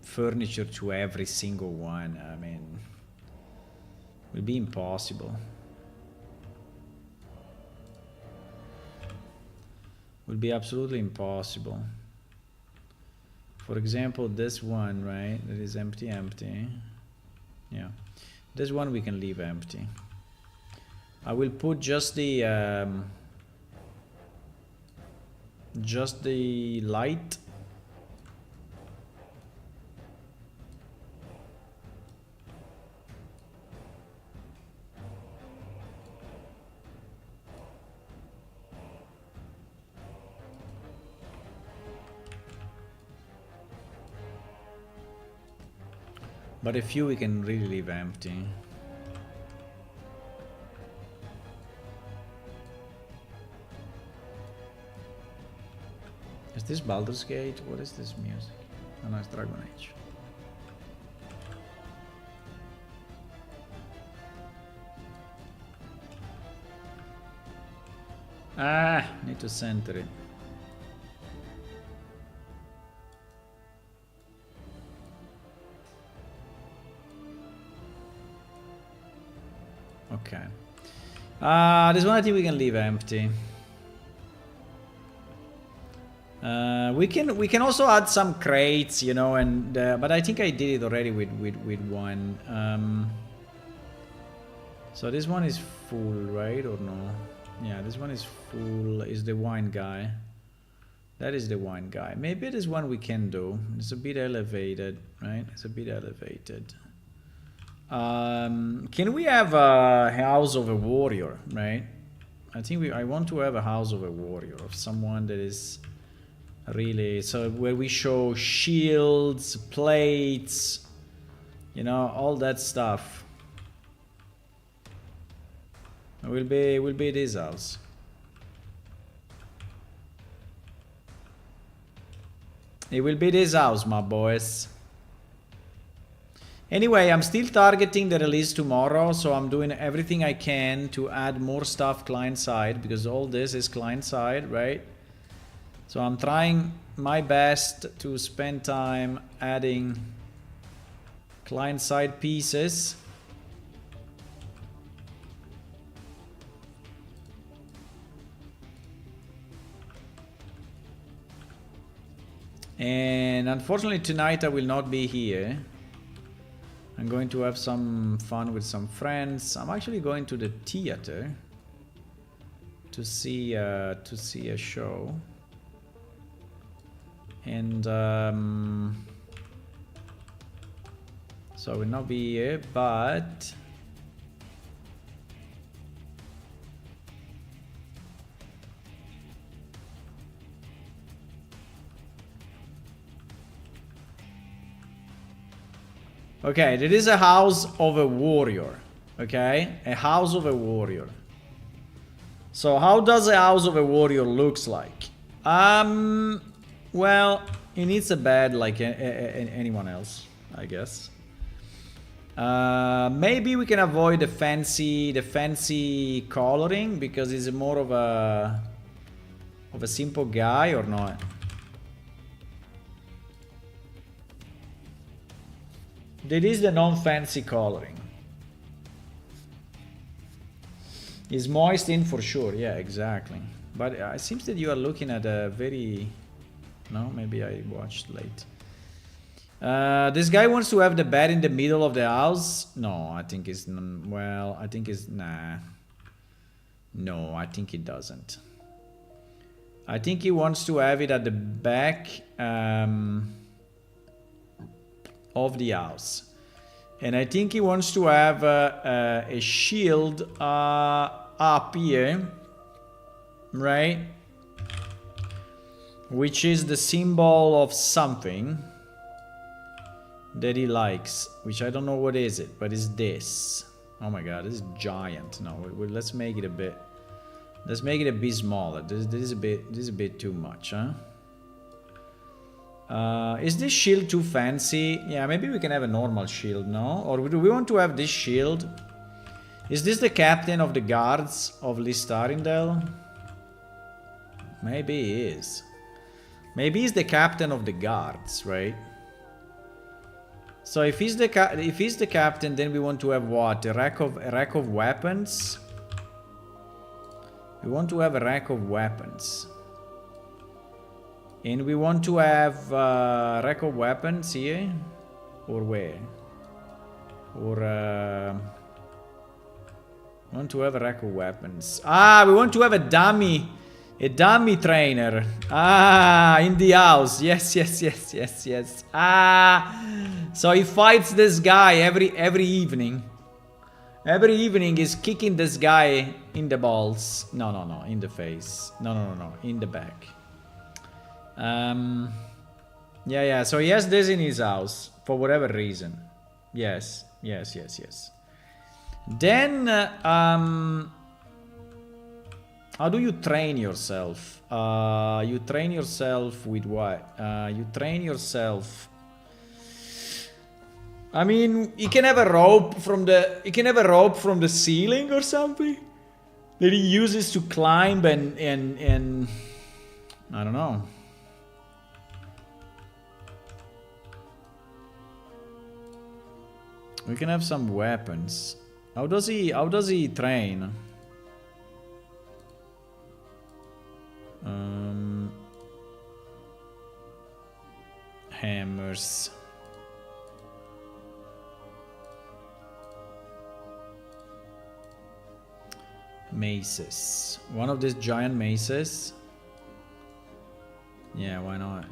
furniture to every single one. I mean, it will be impossible. It will be absolutely impossible. For example, this one, right? That is empty. Yeah. This one we can leave empty. I will put just the light. But a few we can really leave empty. Is this Baldur's Gate? What is this music? Oh no, it's Dragon Age. Ah, need to center it. Okay. This one I think we can leave empty. We can also add some crates, you know, and but I think I did it already with one. So this one is full, right, or no? Yeah, this one is full. Is the wine guy? That is the wine guy. Maybe this one we can do. It's a bit elevated, right? It's a bit elevated. Can we have a house of a warrior, right? I think I want to have a house of a warrior, of someone that is really, so where we show shields, plates, you know, all that stuff. It will be this house. It will be this house, my boys. Anyway, I'm still targeting the release tomorrow, so I'm doing everything I can to add more stuff client-side, because all this is client-side, right? So I'm trying my best to spend time adding client-side pieces. And unfortunately tonight I will not be here. I'm going to have some fun with some friends. I'm actually going to the theater to see a show. And so I will not be here, but okay, there is a house of a warrior. Okay, a house of a warrior. So how does a house of a warrior looks like? Well, it needs a bed like anyone else, I guess. Maybe we can avoid the fancy coloring because he's more of a simple guy, or not. That is the non-fancy coloring. Is moist in for sure, yeah, exactly. But it seems that you are looking at a very... No, maybe I watched late. This guy wants to have the bed in the middle of the house. No, I think it's... Well, I think it's... Nah. No, I think it doesn't. I think he wants to have it at the back of the house. And I think he wants to have a shield up here, right? Which is the symbol of something that he likes, which I don't know what is it, but it's this. Oh my god, this is giant. No, let's make it a bit. Let's make it a bit smaller. This is a bit too much, huh? Is this shield too fancy? Yeah, maybe we can have a normal shield, no? Or do we want to have this shield? Is this the captain of the guards of Listarindel? Maybe he is. Maybe he's the captain of the guards, right? So if he's the captain, then we want to have what? A rack of weapons. We want to have a rack of weapons. And we want to have a rack of weapons here? Or where? Or we want to have a rack of weapons. Ah, we want to have a dummy trainer. Ah, in the house. Yes. Ah, so he fights this guy every evening. Every evening he's kicking this guy in the balls. No, in the face. No, in the back. Yeah, so he has this in his house for whatever reason. Yes. Then how do you train yourself? You train yourself with what? You train yourself. I mean, you can have a rope from the ceiling or something that he uses to climb and I don't know. We can have some weapons. How does he train? Hammers. Maces. One of these giant maces. Yeah, why not?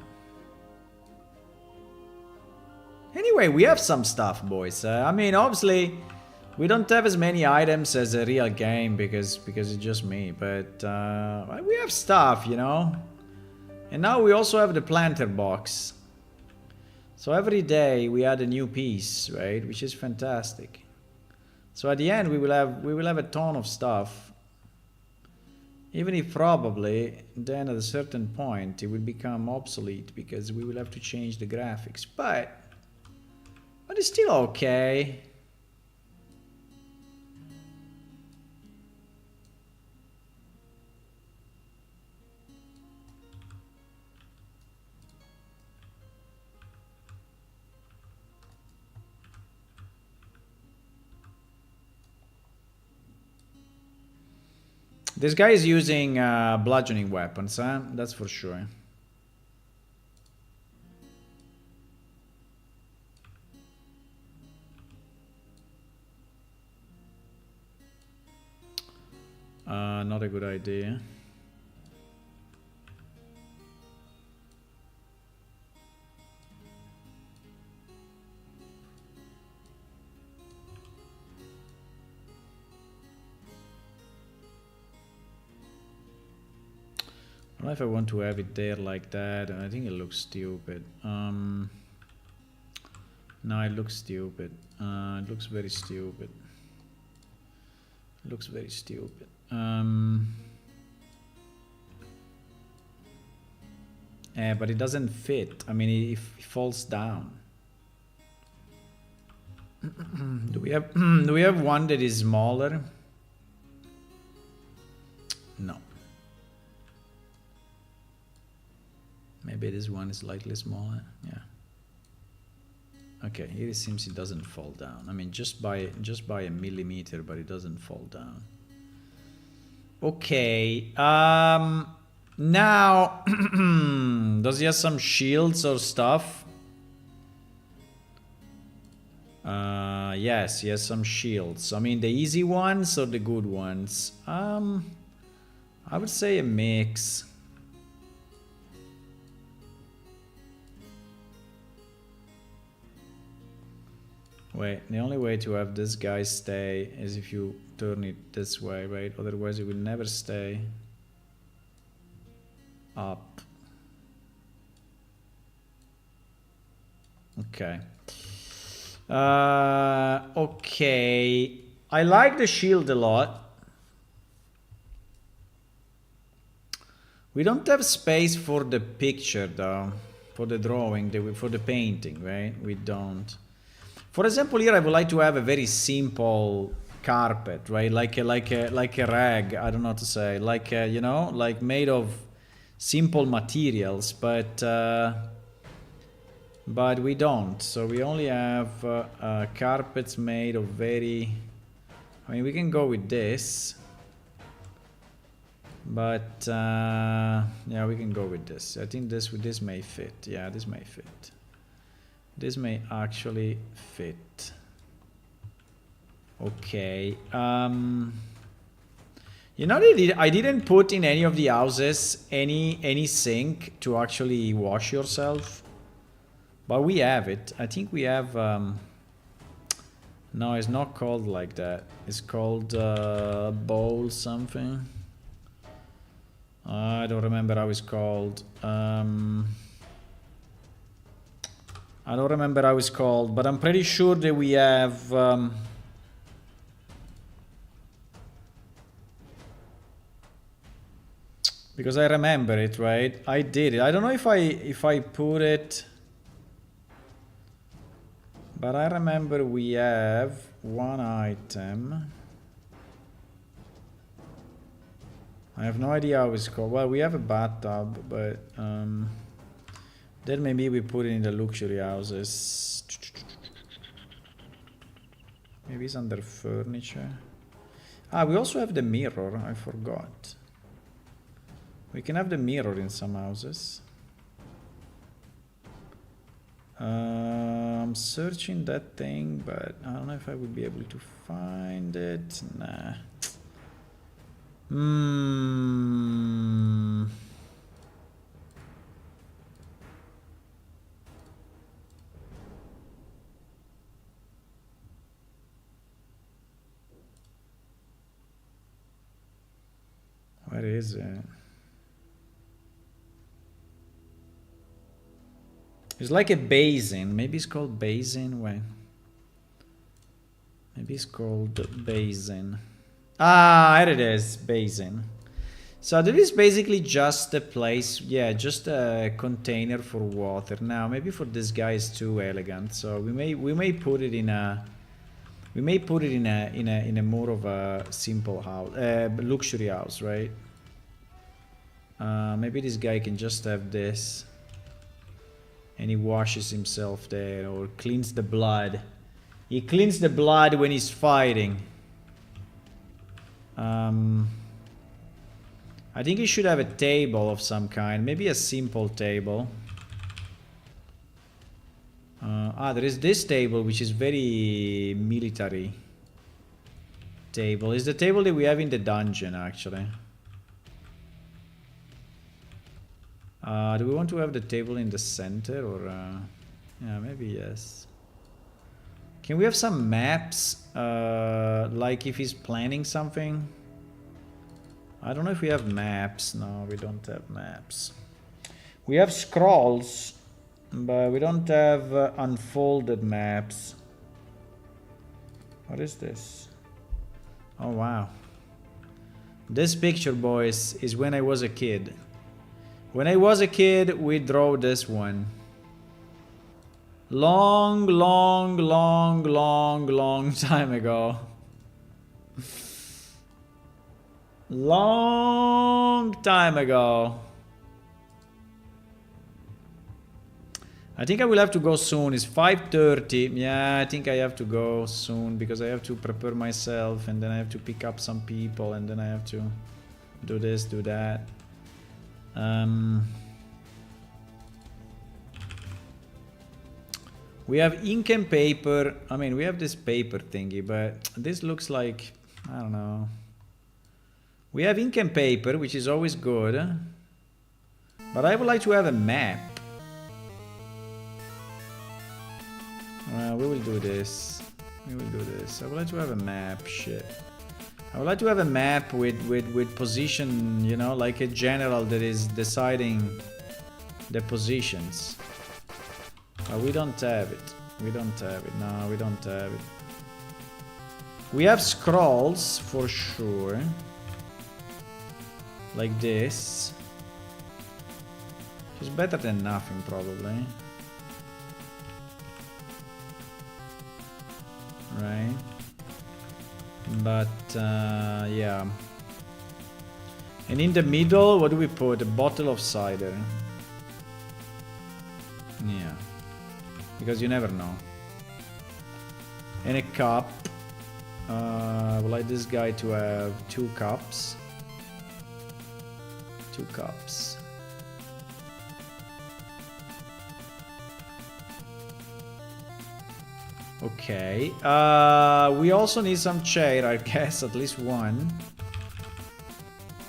Anyway, we have some stuff, boys. I mean, obviously, we don't have as many items as a real game because it's just me. But we have stuff, you know. And now we also have the planter box. So every day we add a new piece, right? Which is fantastic. So at the end we will have a ton of stuff. Even if probably then at a certain point it will become obsolete because we will have to change the graphics. But it's still okay. This guy is using bludgeoning weapons, huh? That's for sure. Not a good idea. I don't know if I want to have it there like that. I think it looks stupid. No, it looks stupid. It looks very stupid. It looks very stupid. But it doesn't fit. I mean, it falls down. Do we have one that is smaller? No. Maybe this one is slightly smaller. Yeah. Okay, here it seems it doesn't fall down. I mean, just by a millimeter, but it doesn't fall down. Okay. Now, does he have some shields or stuff? Yes, he has some shields. I mean, the easy ones or the good ones? I would say a mix. Wait, the only way to have this guy stay is if you turn it this way, right? Otherwise it will never stay up. Okay. Okay. I like the shield a lot. We don't have space for the picture though. For the drawing, for the painting, right? We don't. For example, here I would like to have a very simple carpet, right? Like a rag. I don't know what to say. Like you know, like made of simple materials, but we don't. So we only have carpets made of very. I mean, we can go with this, but yeah, we can go with this. I think this may fit. Yeah, this may fit. This may actually fit. Okay. You know, I didn't put in any of the houses any sink to actually wash yourself, but we have it. I think we have. No, it's not called like that. It's called bowl something. I don't remember how it's called. I don't remember how it's called, but I'm pretty sure that we have because I remember it, right? I did it. I don't know if I put it, but I remember we have one item. I have no idea how it's called. Well, we have a bathtub, but then maybe we put it in the luxury houses. Maybe it's under furniture. Ah, we also have the mirror. I forgot. We can have the mirror in some houses. I'm searching that thing, but I don't know if I would be able to find it. Nah. Where is it? It's like a basin. Maybe it's called basin. Wait. Maybe it's called basin. Ah, here it is. Basin. So this is basically just a place. Yeah, just a container for water. Now, maybe for this guy is too elegant. So we may put it in a. We may put it in a more of a simple house, luxury house, right? Maybe this guy can just have this. And he washes himself there, or cleans the blood. He cleans the blood when he's fighting. I think he should have a table of some kind. Maybe a simple table. There is this table, which is very military table. It's the table that we have in the dungeon, actually. Do we want to have the table in the center, or yeah, maybe yes. Can we have some maps, like if he's planning something? I don't know if we have maps. No, we don't have maps. We have scrolls, but we don't have unfolded maps. What is this? Oh wow. This picture, boys, is when I was a kid. When I was a kid, we drew this one. Long time ago. Long time ago. I think I will have to go soon. It's 5:30. Yeah, I think I have to go soon because I have to prepare myself, and then I have to pick up some people, and then I have to do this, do that. We have ink and paper. I mean, we have this paper thingy, but this looks like, I don't know. We have ink and paper, which is always good. But I would like to have a map. We will do this. We will do this. I would like to have a map. Shit. I would like to have a map with position, you know, like a general that is deciding the positions. We don't have it. We don't have it. No, we don't have it. We have scrolls for sure. Like this. It's better than nothing, probably. Right? But yeah. And in the middle, what do we put? A bottle of cider. Yeah. Because you never know. And a cup. I would like this guy to have 2 cups. 2 cups. Okay. We also need some chair, I guess. At least one.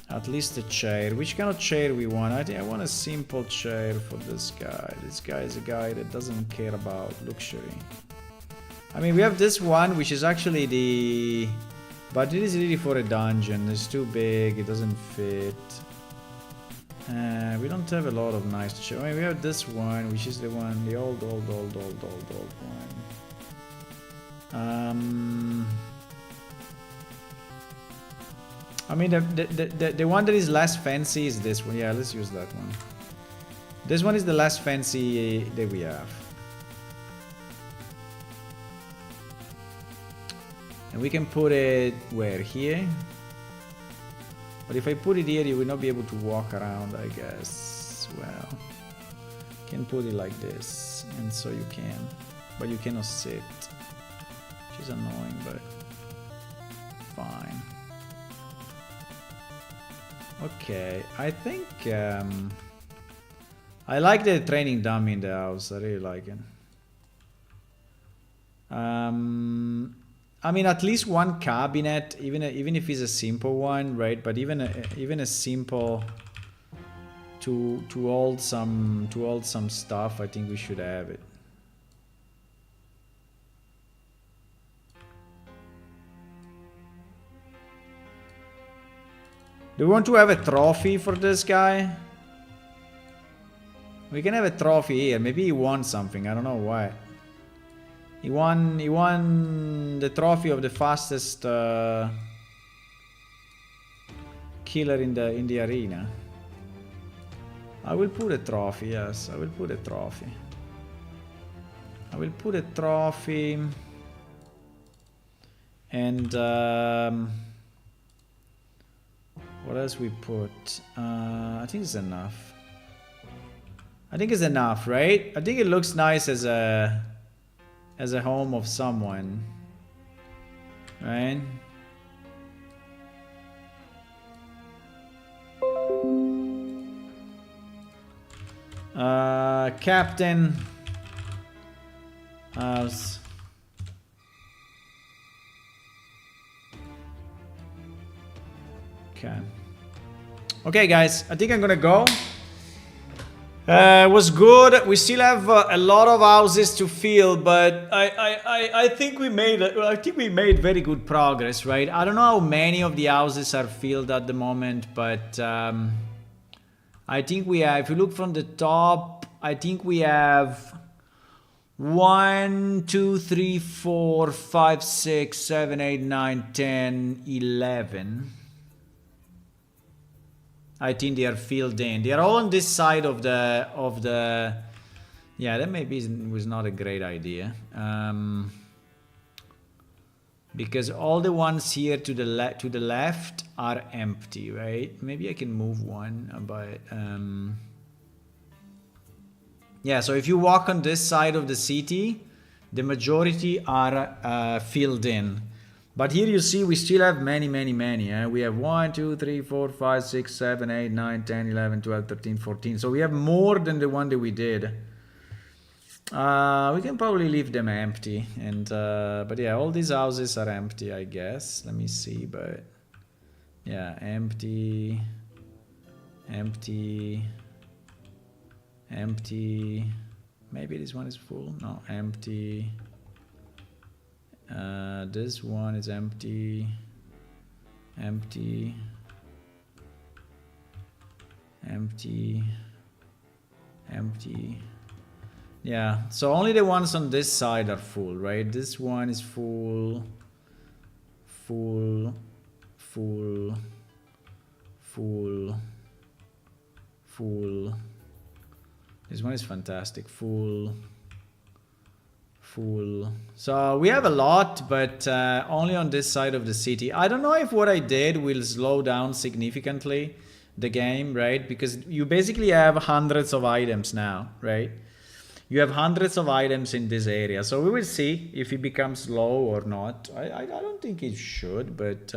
At least a chair. Which kind of chair we want? I think I want a simple chair for this guy. This guy is a guy that doesn't care about luxury. I mean, we have this one, which is actually the... But it is really for a dungeon. It's too big. It doesn't fit. We don't have a lot of nice chairs. I mean, we have this one, which is the one, the old one. I mean, the one that is less fancy is this one. Yeah, let's use that one. This one is the less fancy that we have. And we can put it where? Here? But if I put it here, you will not be able to walk around, I guess. Well, you can put it like this, and so you can. But you cannot sit, which which is annoying, but fine. Okay, I think I like the training dummy in the house. I really like it. I mean, at least one cabinet, even if it's a simple one, right? But even a simple to hold some stuff, I think we should have it. Do we want to have a trophy for this guy? We can have a trophy here. Maybe he won something. I don't know why. He won the trophy of the fastest killer in the arena. I will put a trophy. Yes, I will put a trophy. I will put a trophy. And what else we put? I think it's enough. I think it's enough, right? I think it looks nice as a home of someone, right? Captain house. Okay, guys, I think I'm gonna go. It was good. We still have a lot of houses to fill, but I think we made very good progress, right? I don't know how many of the houses are filled at the moment, but I think we have. If you look from the top, I think we have 1, 2, 3, 4, 5, 6, 7, 8, 9, 10, 11. I think they are filled in. They are all on this side of the. Yeah, that maybe was not a great idea. Because all the ones here to the left are empty, right? Maybe I can move one, but yeah. So if you walk on this side of the city, the majority are filled in. But here you see we still have many. We have 1, 2, 3, 4, 5, 6, 7, 8, 9, 10, 11, 12, 13, 14. So we have more than the one that we did. We can probably leave them empty. And but yeah, all these houses are empty, I guess. Let me see, but yeah, empty. Maybe this one is full. No, empty. This one is empty. Yeah, so only the ones on this side are full, right? This one is full. This one is fantastic. Full. So we have a lot, but only on this side of the city. I don't know if what I did will slow down significantly the game, right? Because you basically have hundreds of items now, right? You have hundreds of items in this area. So we will see if it becomes slow or not. I don't think it should, but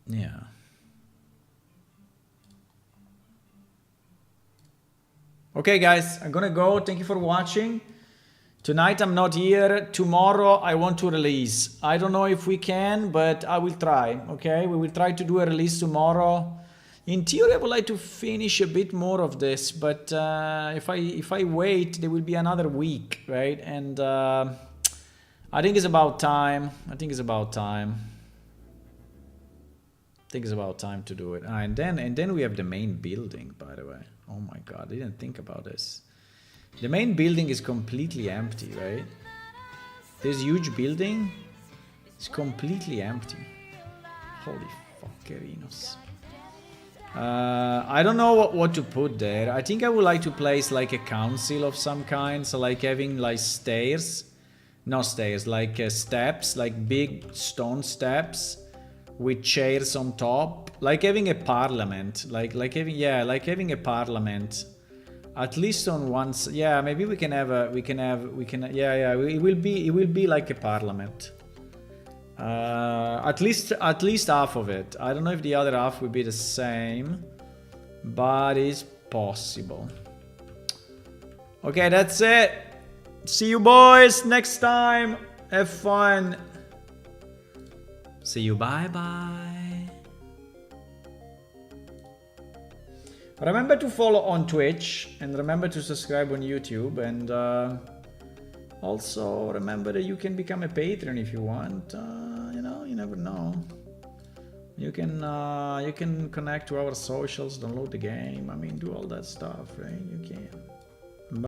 yeah. Okay, guys, I'm gonna go. Thank you for watching. Tonight I'm not here. Tomorrow I want to release. I don't know if we can, but I will try. Okay, we will try to do a release tomorrow. In theory, I would like to finish a bit more of this, but if I wait, there will be another week, right? And I think it's about time. I think it's about time to do it. And then we have the main building, by the way. Oh my god, I didn't think about this. The main building is completely empty, right? This huge building is completely empty. Holy fuckerinos. I don't know what to put there. I think I would like to place like a council of some kind. So like having like stairs. Not stairs, like steps, like big stone steps with chairs on top. Like having a parliament. Like having a parliament At least on once, yeah. Maybe we can have a, yeah. It will be like a parliament. At least half of it. I don't know if the other half will be the same, but it's possible. Okay, that's it. See you boys next time. Have fun. See you. Bye bye. Remember to follow on Twitch and remember to subscribe on YouTube, and also remember that you can become a patron if you want. You know, you never know. You can connect to our socials, download the game. I mean, do all that stuff, right? You can.